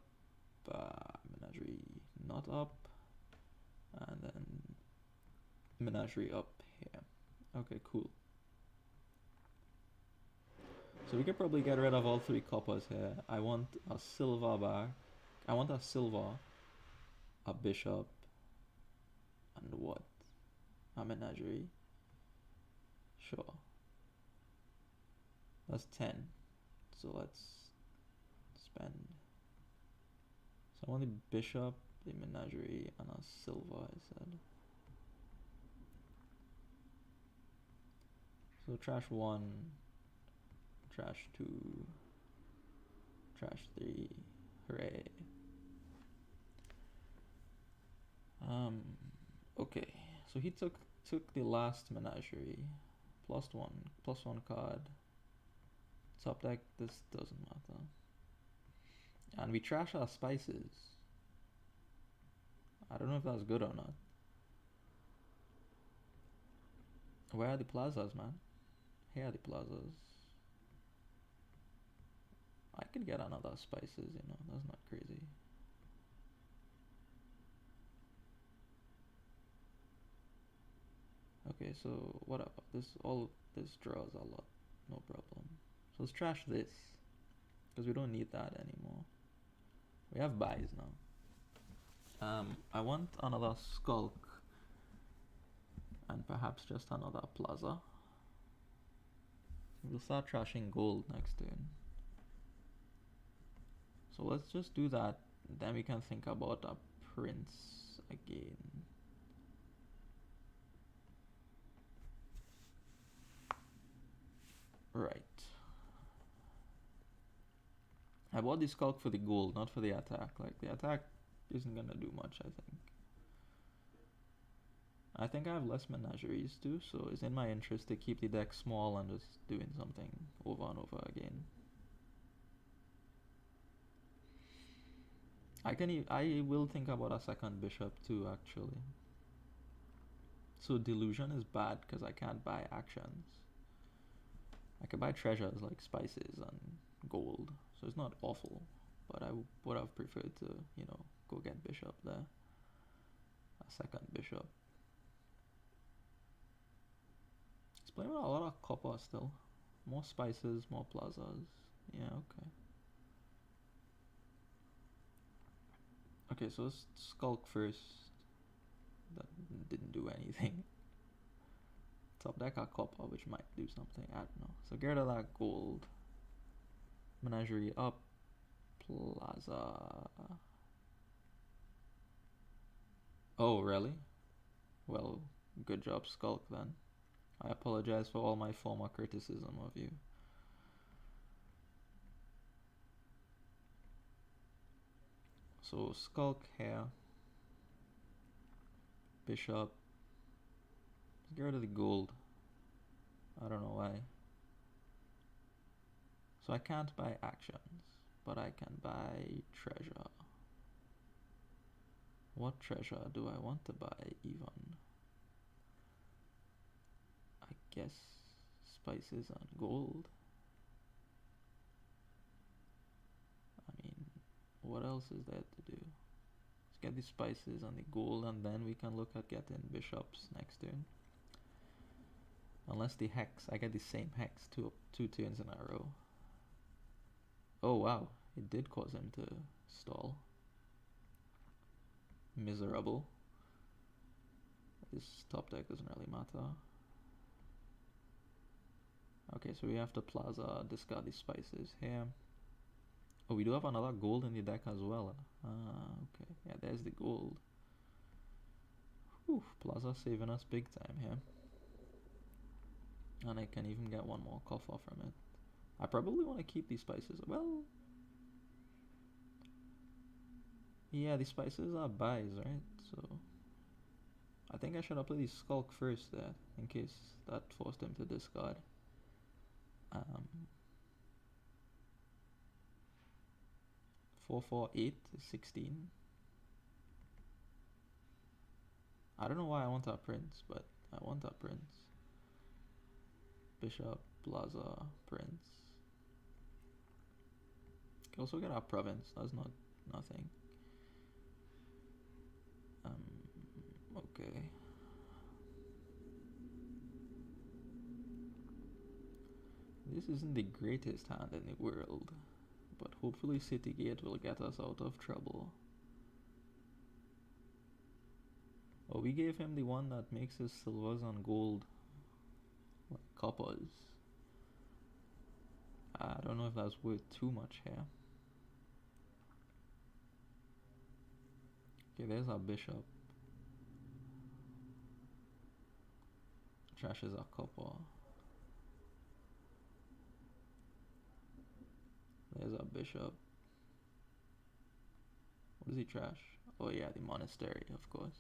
Speaker 1: Menagerie not up. And then Menagerie up here. Okay, cool. So we could probably get rid of all 3 coppers here. I want a silver back. I want a silver, a bishop, and what? A Menagerie. Sure. That's 10. So let's spend. So I want the bishop, the Menagerie, and a silver, I said. So trash 1, trash 2, trash 3. Hooray. Okay. So he took the last Menagerie. +1 card. Top deck, this doesn't matter. And we trash our spices. I don't know if that's good or not. Where are the plazas, man? Here are the plazas. I could get another spices, you know, that's not crazy. Okay, so whatever. All this draws a lot, no problem. So let's trash this, because we don't need that anymore. We have buys now. I want another Skulk, and perhaps just another Plaza. We'll start trashing gold next turn. So let's just do that, then we can think about a prince again. Right. I bought the Skulk for the gold, not for the attack. Like, the attack isn't gonna do much, I think. I think I have less Menageries too, so it's in my interest to keep the deck small and just doing something over and over again. I will think about a second bishop too, actually. So delusion is bad because I can't buy actions. I could buy treasures like spices and gold, so it's not awful, but I would have preferred to, you know, go get bishop there. A second bishop. He's playing with a lot of copper still. More spices, more plazas. Yeah, okay. Okay, so let's Skulk first. That didn't do anything. Top deck a copper, which might do something. I don't know. So get rid of that gold. Menagerie up. Plaza. Oh, really? Well, good job, Skulk, then. I apologize for all my former criticism of you. So Skulk here. Bishop. Let's get rid of the gold. I don't know why. So I can't buy actions, but I can buy treasure. What treasure do I want to buy even? I guess spices and gold. I mean, what else is there to do? Let's get the spices and the gold, and then we can look at getting bishops next turn. Unless the hex, I get the same hex two turns in a row. Oh wow, it did cause him to stall. miserable. This top deck doesn't really matter. Okay, so we have to plaza, discard the spices here. Oh, we do have another gold in the deck as well. Okay. Yeah, there's the gold. Whew, plaza saving us big time here. And I can even get one more coffer from it. I probably want to keep these spices. Well, yeah, the spices are buys, right? So I think I should have played the Skulk first there, in case that forced him to discard. 4, 4, 8 is 16. I don't know why I want that prince, but I want that prince. Bishop, plaza, prince. Can also get our province. That's not nothing. Okay. This isn't the greatest hand in the world, but hopefully City Gate will get us out of trouble. Oh, we gave him the one that makes his silvers and gold like coppers. I don't know if that's worth too much here. Okay, there's our bishop. Trashes our copper. There's our bishop. What does he trash? Oh yeah, the monastery, of course.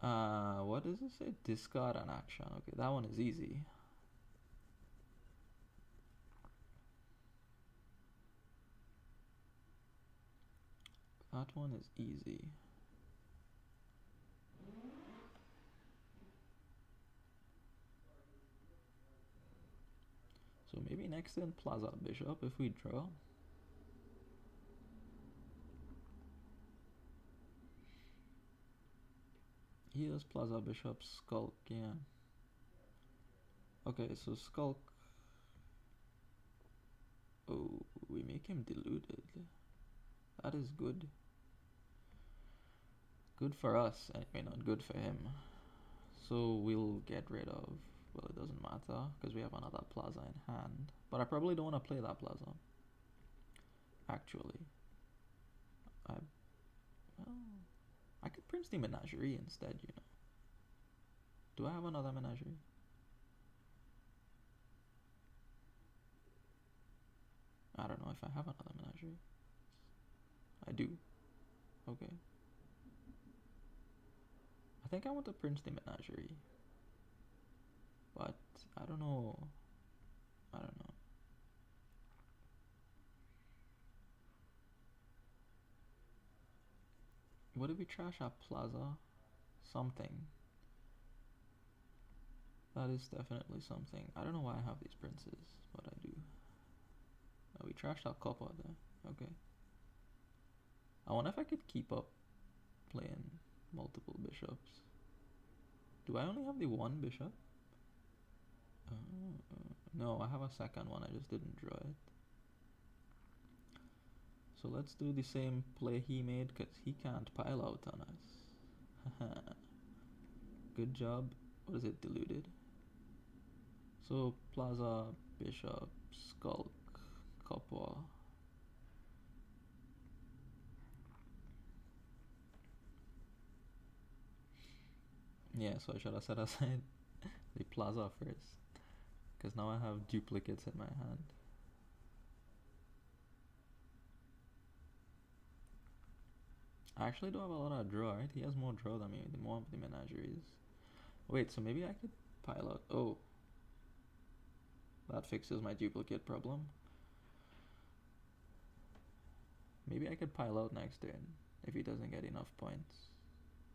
Speaker 1: What does it say? Discard an action. Okay, that one is easy. That one is easy. So maybe next turn plaza bishop if we draw. He does plaza bishop skulk, yeah. Okay, so skulk. Oh, we make him deluded. That is good. Good for us, anyway, not good for him. So we'll get rid of, well, it doesn't matter because we have another plaza in hand. But I probably don't want to play that plaza. Actually, I could prince the Menagerie instead, you know. Do I have another Menagerie? I don't know if I have another Menagerie. I do. Okay. I think I want to prince the Menagerie. But I don't know. I don't know. What if we trash our plaza? Something. That is definitely something. I don't know why I have these princes, but I do. Oh, we trashed our copper there. Okay. I wonder if I could keep up playing multiple bishops. Do I only have the one bishop? No, I have a second one. I just didn't draw it. So let's do the same play he made because he can't pile out on us. Good job. What is it? Deluded. So plaza, bishop, skulk, copper. Yeah, so I should have set aside the plaza first. Because now I have duplicates in my hand. I actually do have a lot of draw, right? He has more draw than me, the more of the menageries. Wait, so maybe I could pile out. Oh. That fixes my duplicate problem. Maybe I could pile out next turn if he doesn't get enough points.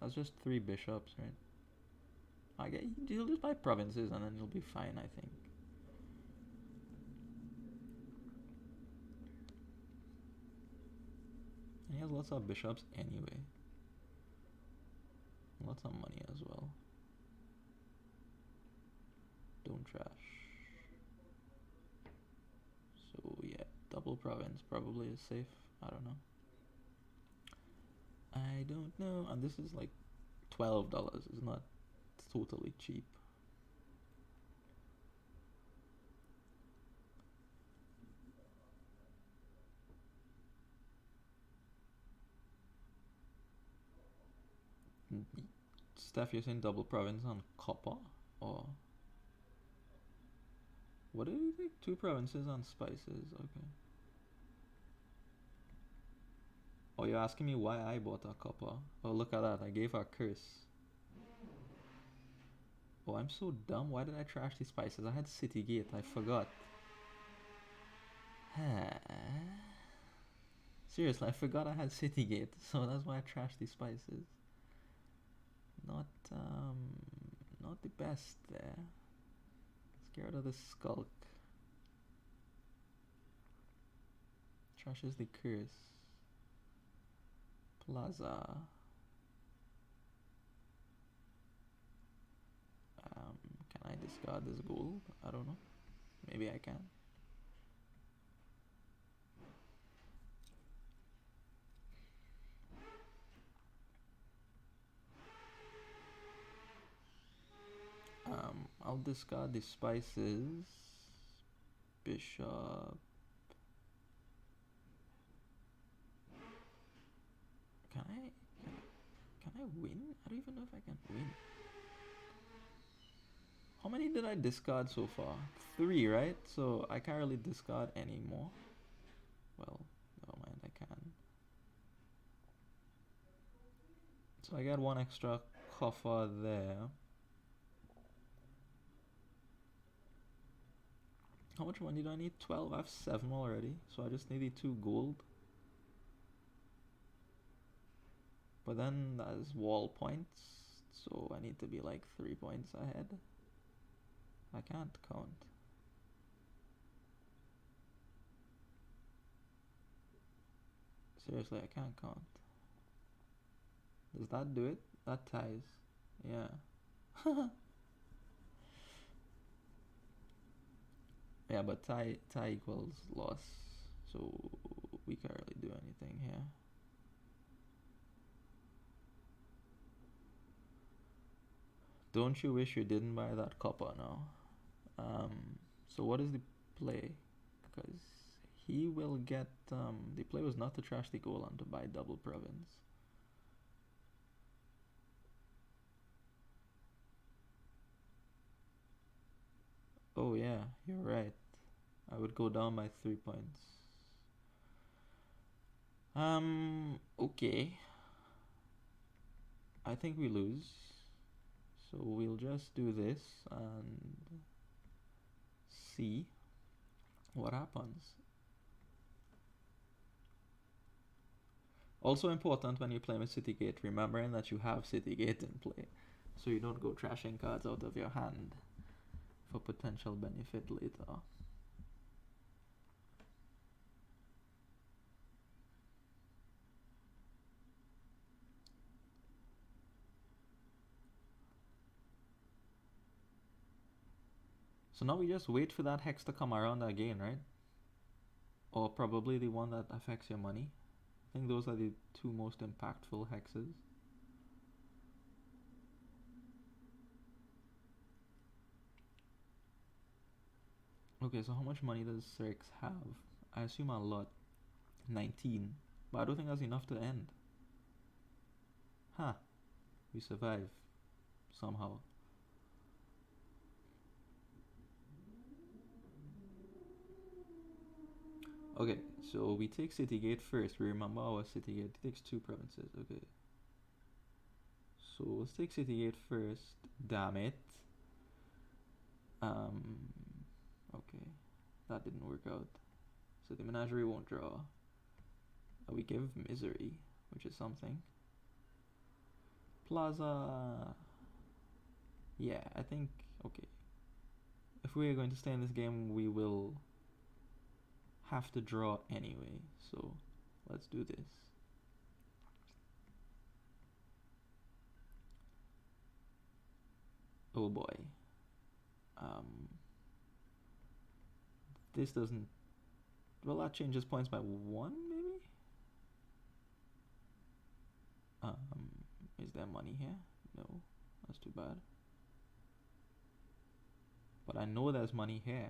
Speaker 1: That's just 3 bishops, right? He'll just buy provinces and then he'll be fine, I think. And he has lots of bishops anyway. Lots of money as well. Don't trash. So yeah, double province probably is safe. I don't know. I don't know. And this is like $12. It's not totally cheap. Steph, you're saying double province on copper? Or what did you think? 2 provinces on spices, okay. Oh, you're asking me why I bought a copper? Oh, look at that, I gave her a curse. Oh, I'm so dumb. Why did I trash these spices? I had City Gate, I forgot. Seriously, I forgot I had City Gate, so that's why I trashed these spices. Not the best there. Scared of the skulk. Trashes the curse. Plaza. Can I discard this gold? I don't know. Maybe I can. I'll discard the spices. Bishop. Can I win? I don't even know if I can win. How many did I discard so far? 3, right? So I can't really discard anymore. Well, never mind, I can. So I got 1 extra coffer there. How much money do I need? 12. I have 7 already. So I just needed 2 gold. But then that's wall points. So I need to be like 3 points ahead. I can't count. Seriously, I can't count. Does that do it? That ties. Yeah. Yeah, but tie equals loss. So we can't really do anything here. Don't you wish you didn't buy that copper now? So what is the play? Because he will get the play was not to trash the goal and to buy double province. Oh yeah, you're right. I would go down by 3 points. Okay. I think we lose. So we'll just do this and see what happens. Also important when you play with City Gate, remembering that you have City Gate in play, so you don't go trashing cards out of your hand for potential benefit later. So now we just wait for that hex to come around again, right? Or probably the one that affects your money. I think those are the 2 most impactful hexes. Okay, so how much money does xyrix have? I assume a lot. 19. But I don't think that's enough to end. Huh. We survive. Somehow. Okay, so we take City Gate first. We remember our City Gate takes 2 provinces. Okay. So let's take City Gate first. Damn it. Okay. That didn't work out. So the Menagerie won't draw. We give Misery, which is something. Plaza. Yeah, I think. Okay. If we are going to stay in this game, we will have to draw anyway. So let's do this. Oh boy. This doesn't. Well, that changes points by 1, maybe? there money here? No, that's too bad. But I know there's money here,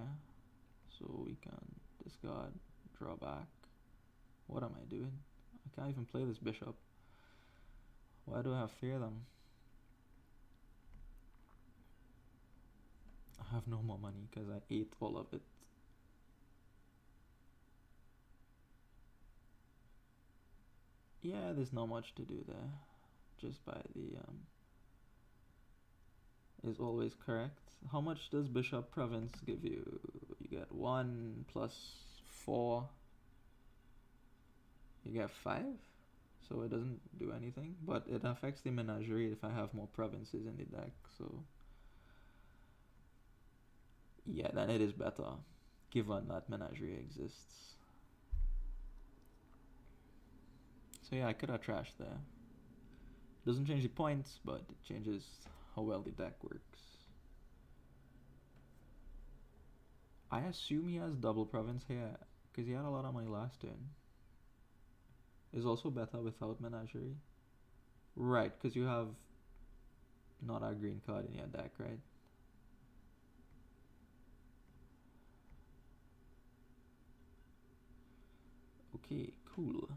Speaker 1: so we can discard, draw back. What am I doing? I can't even play this bishop. Why do I have fear them? I have no more money because I ate all of it. Yeah, there's not much to do there. Just by the is always correct. How much does bishop province give you? You get 1 plus 4. You get 5, so it doesn't do anything, but it affects the menagerie if I have more provinces in the deck, so yeah, then it is better, given that menagerie exists. So yeah, I could have trashed there. Doesn't change the points, but it changes how well the deck works. I assume he has double province here, because he had a lot of money last turn. Is also better without menagerie. Right, because you have not a green card in your deck, right? Okay, cool.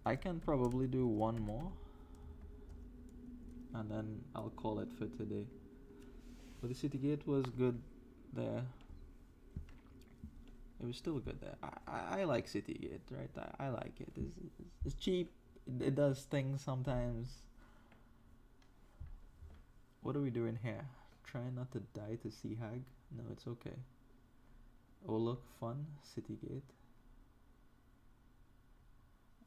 Speaker 1: I can probably do one more, and then I'll call it for today. But the city gate was good there. It was still good there. I like Citygate, right? I like it. It's cheap. It does things sometimes. What are we doing here? Trying not to die to Sea Hag? No, it's okay. Oh, look, fun. Citygate.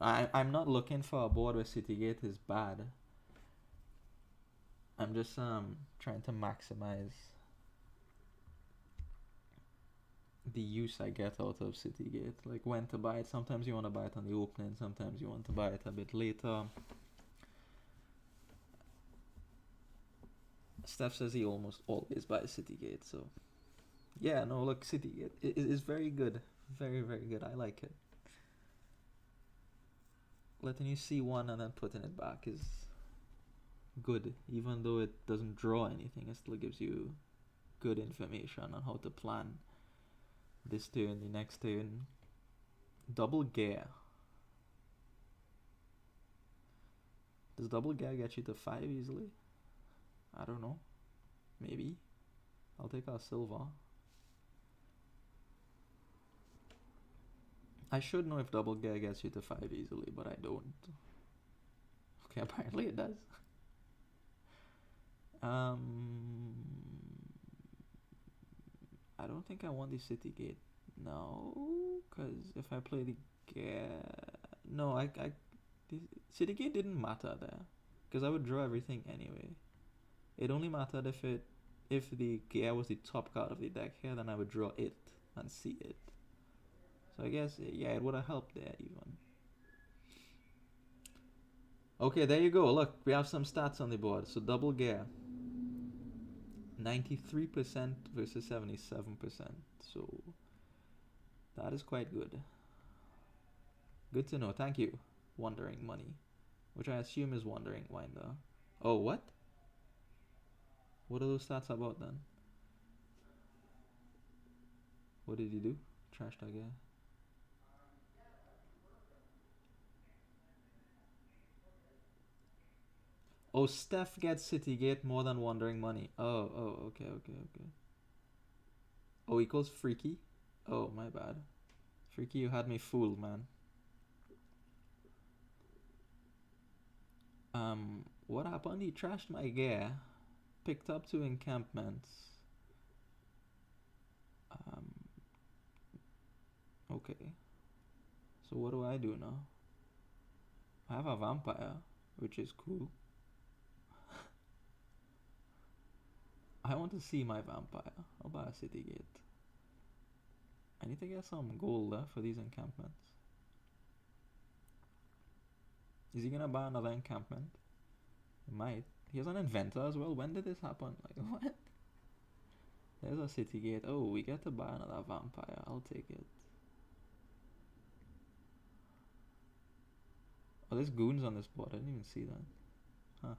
Speaker 1: I'm not looking for a board where Citygate is bad. I'm just trying to maximize the use I get out of Citygate, like when to buy it. Sometimes you want to buy it on the opening, sometimes you want to buy it a bit later. Steph says he almost always buys Citygate, so yeah, no, look, Citygate is very good, very good. I like it. Letting you see one and then putting it back is good, even though it doesn't draw anything. It still gives you good information on how to plan this turn, the next turn. Double gear. Does double gear get you to 5 easily? I don't know. Maybe. I'll take our silver. I should know if double gear gets you to 5 easily, but I don't. Okay, apparently it does. I don't think I want the city gate. No, because if I play the gear, no, the city gate didn't matter there, because I would draw everything anyway. It only mattered if the gear was the top card of the deck here, then I would draw it and see it. So I guess, yeah, it would have helped there even. Okay, there you go. Look, we have some stats on the board. So double gear. 93% versus 77%. So that is quite good. Good to know. Thank you. Wandering Money. Which I assume is Wandering Winder. Oh, what? What are those stats about then? What did he do? Trashed that guy. Oh, Steph gets Citygate more than Wandering Money. Oh, okay. Oh, equals Freaky? Oh, my bad. Freaky, you had me fooled, man. What happened? He trashed my gear. Picked up 2 encampments. Okay. So what do I do now? I have a vampire, which is cool. I want to see my vampire. I'll buy a city gate. I need to get some gold for these encampments. Is he gonna buy another encampment? He might. He has an inventor as well. When did this happen? Like, what? There's a city gate. Oh, we get to buy another vampire. I'll take it. Oh, Oh, there's goons on this board. I didn't even see that. Huh.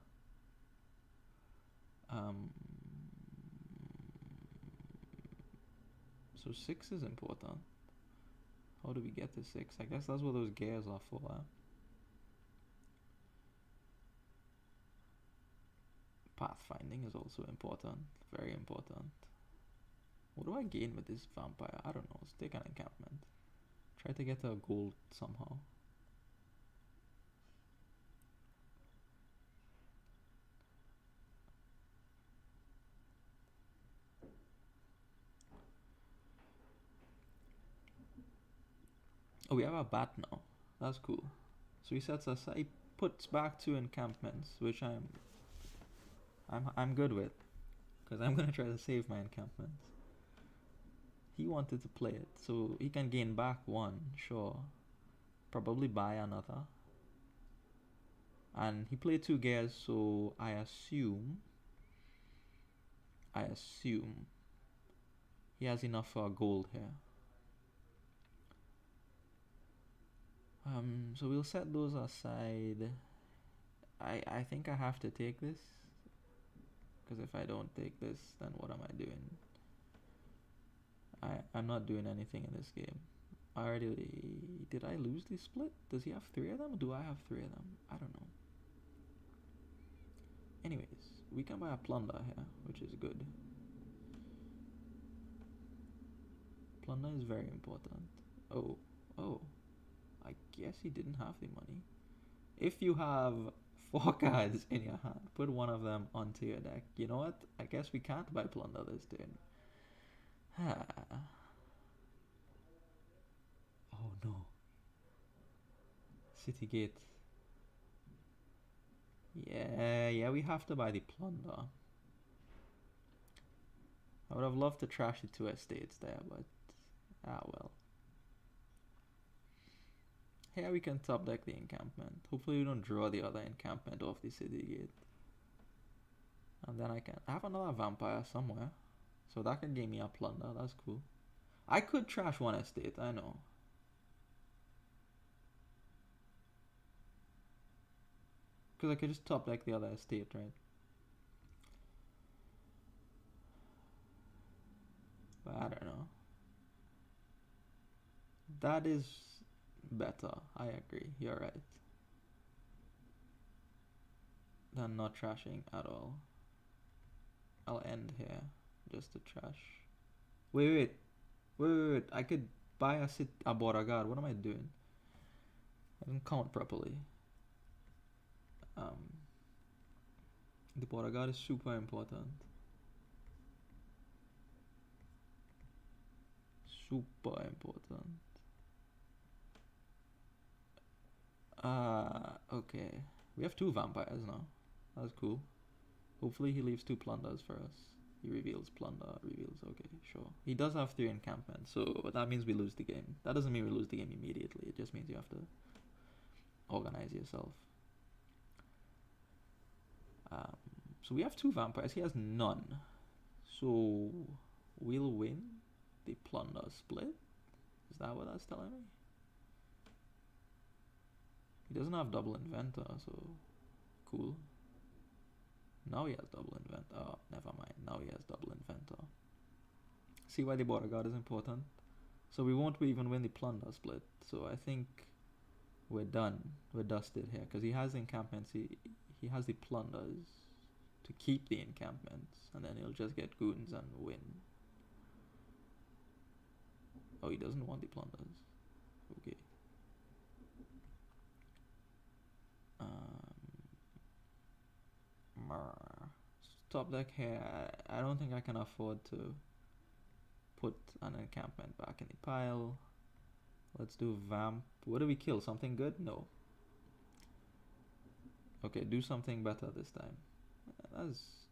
Speaker 1: So 6 is important. How do we get to 6? I guess that's what those gears are for. Pathfinding is also important. Very important. What do I gain with this vampire? I don't know. Let's take an encampment. Try to get a gold somehow. Oh, we have a bat now. That's cool. So he sets us. He puts back 2 encampments, which I'm good with, because I'm gonna try to save my encampments. He wanted to play it, so he can gain back 1, sure. Probably buy another. And he played 2 gears, so I assume he has enough for gold here. So we'll set those aside. I think I have to take this, because if I don't take this, then what am I doing? I'm not doing anything in this game. Did I lose the split? Does he have 3 of them? Do I have 3 of them? I don't know. Anyways, we can buy a plunder here, which is good. Plunder is very important. Oh, I guess he didn't have the money. If you have 4 cards in your hand, put 1 of them onto your deck. You know what? I guess we can't buy plunder this turn. Oh no. City Gate. Yeah, we have to buy the plunder. I would have loved to trash the 2 estates there, but well. Here we can top deck the encampment. Hopefully we don't draw the other encampment off the city gate. And then I have another vampire somewhere, so that can give me a plunder. That's cool. I could trash 1 estate, I know. Because I could just top deck the other estate, right? But I don't know. That is better. I agree. You're right. Than not trashing at all. I'll end here just to trash. Wait. I could buy a border guard. What am I doing? I didn't count properly. The border guard is super important. Super important. Okay. We have 2 vampires now. That's cool. Hopefully he leaves 2 plunders for us. He reveals plunder, okay, sure. He does have 3 encampments, so that means we lose the game. That doesn't mean we lose the game immediately. It just means you have to organize yourself. So we have 2 vampires. He has none. So we'll win the plunder split. Is that what that's telling me? He doesn't have double inventor, so cool. Now he has double inventor. Oh, never mind. Now he has double inventor. See why the border guard is important? So we won't even win the plunder split. So I think we're done. We're dusted here, because he has encampments. He has the plunders to keep the encampments, and then he'll just get goons and win. Oh, he doesn't want the plunders. Okay. Top deck here. I don't think I can afford to put an encampment back in the pile. Let's do vamp. What do we kill? Something good? No. Okay, do something better this time. That's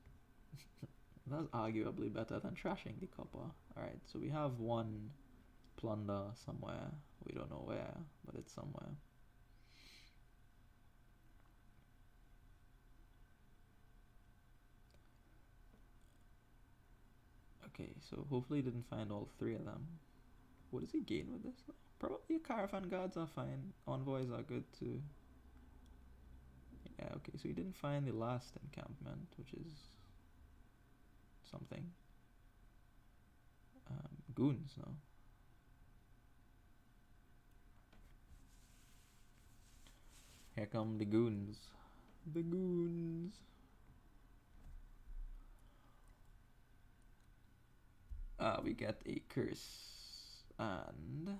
Speaker 1: that's arguably better than trashing the copper. Alright, so we have 1 plunder somewhere. We don't know where, but it's somewhere. Okay, so hopefully he didn't find all 3 of them. What does he gain with this? Probably caravan guards are fine. Envoys are good too. Yeah, okay, so we didn't find the last encampment, which is something. Goons, no? Here come the goons. The goons. We get a curse. And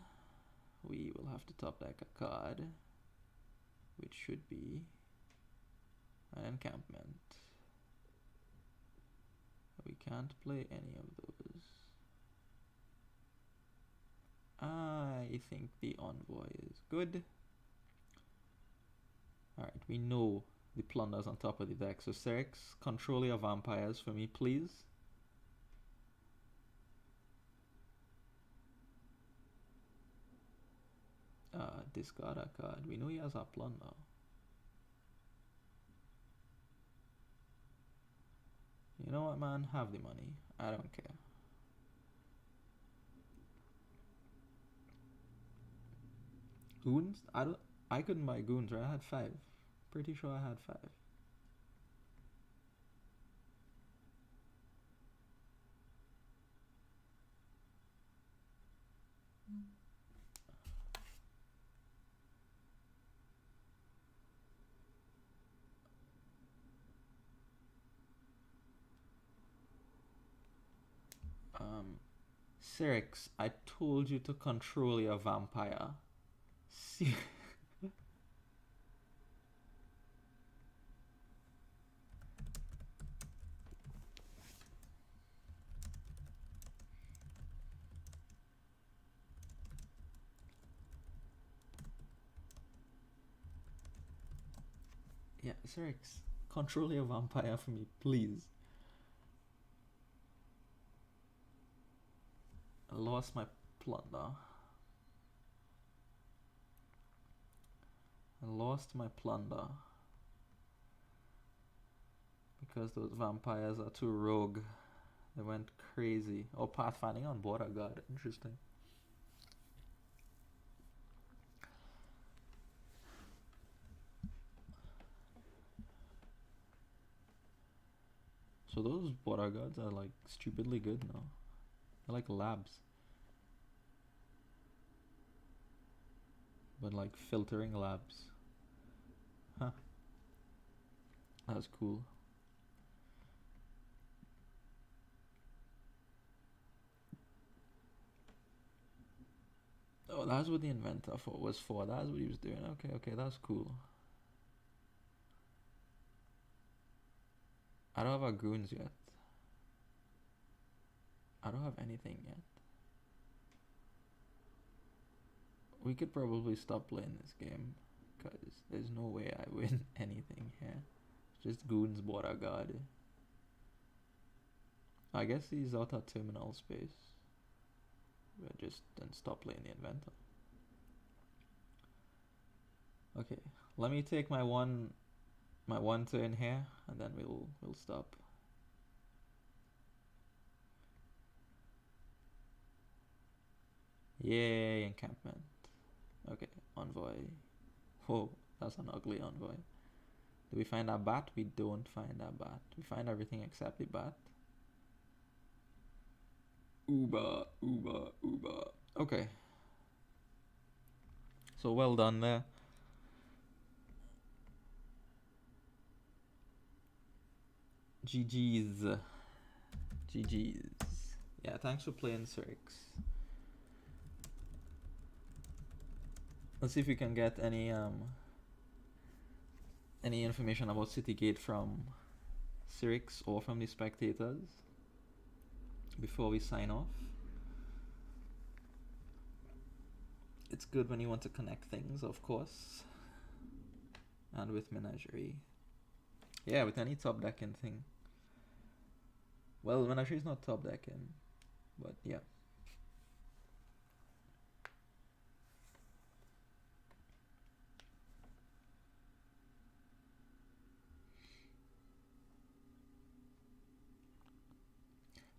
Speaker 1: we will have to top deck a card, which should be an encampment. We can't play any of those. I think the envoy is good. Alright, we know the plunder's on top of the deck. So xyrix, control your vampires for me, please. Discard a card. We know he has a plunder. You know what, man? Have the money. I don't care. Goons? I couldn't buy goons, right? I had 5. Pretty sure I had 5. Xyrix, I told you to control your vampire. See. Yeah, Xyrix, control your vampire for me, please. I lost my plunder. I lost my plunder. Because those vampires are too rogue. They went crazy. Oh, pathfinding on border guard. Interesting. So those border guards are like stupidly good now. They're like labs. But like filtering labs. Huh. That's cool. Oh, that's what the inventor was for. That's what he was doing. Okay, that's cool. I don't have our goons yet. I don't have anything yet. We could probably stop playing this game, because there's no way I win anything here. Just goons border guard. I guess he's out of terminal space. But just then stop playing the inventor. Okay, let me take my one turn here, and then we'll stop. Yay, encampment. Okay, envoy. Whoa, that's an ugly envoy. Do we find our bat? We don't find our bat. We find everything except the bat. Uba. Okay. So well done there. GG's. Yeah, thanks for playing, Xyrix. Let's see if we can get any information about Citygate from Xyrix or from the spectators before we sign off. It's good when you want to connect things, of course. And with Menagerie. Yeah, with any top decking thing. Well, Menagerie is not top decking, but yeah.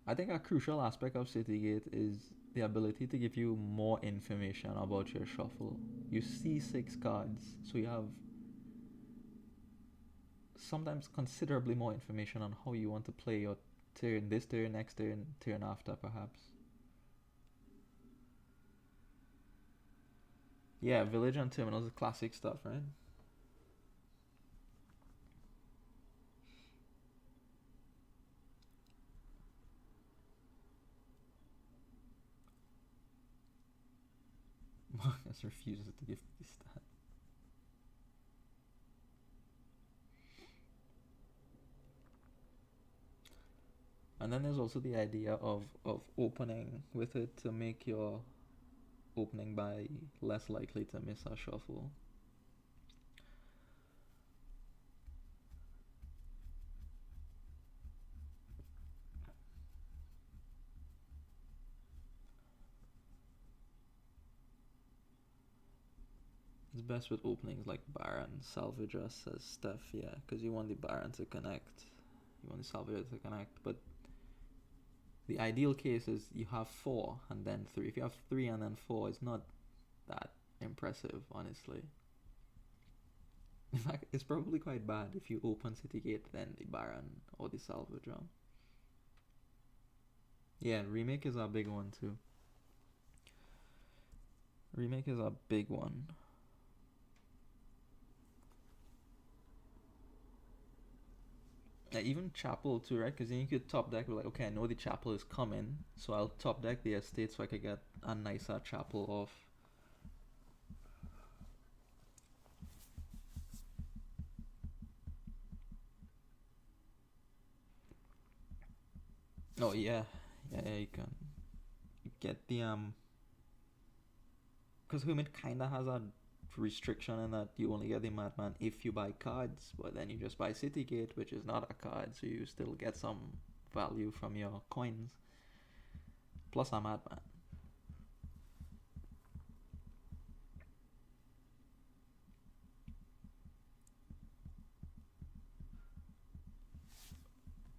Speaker 1: I think a crucial aspect of Citygate is the ability to give you more information about your shuffle. You see 6 cards, so you have sometimes considerably more information on how you want to play your turn, this turn, next turn, turn after perhaps. Yeah, village and terminals is classic stuff, right? Marcus refuses to give me stat. And then there's also the idea of opening with it to make your opening by less likely to miss a shuffle. It's best with openings like Baron, Salvager, says Steph, yeah, because you want the Baron to connect. You want the Salvager to connect, but the ideal case is you have 4 and then 3. If you have 3 and then 4, it's not that impressive, honestly. In fact, it's probably quite bad if you open City Gate, then the Baron or the Salvager. Yeah, Remake is a big one too. Remake is a big one. Yeah, even Chapel too, right? Because then you could top deck, like, okay, I know the Chapel is coming, so I'll top deck the estate so I could get a nicer Chapel off. Oh yeah, yeah, you can get the because Hermit kinda has a restriction in that you only get the Madman if you buy cards, but then you just buy City Gate, which is not a card, so you still get some value from your coins. Plus a Madman.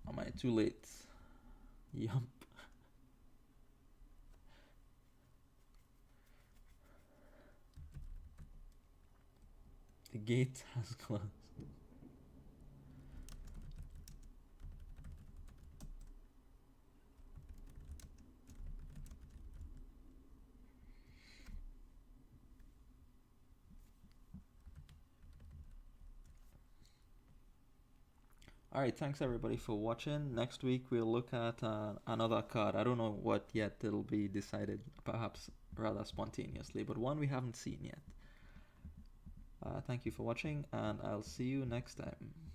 Speaker 1: Am I too late? Yup. The gate has closed. Alright, thanks everybody for watching. Next week we'll look at another card. I don't know what yet, it'll be decided perhaps rather spontaneously, but one we haven't seen yet. Thank you for watching, and I'll see you next time.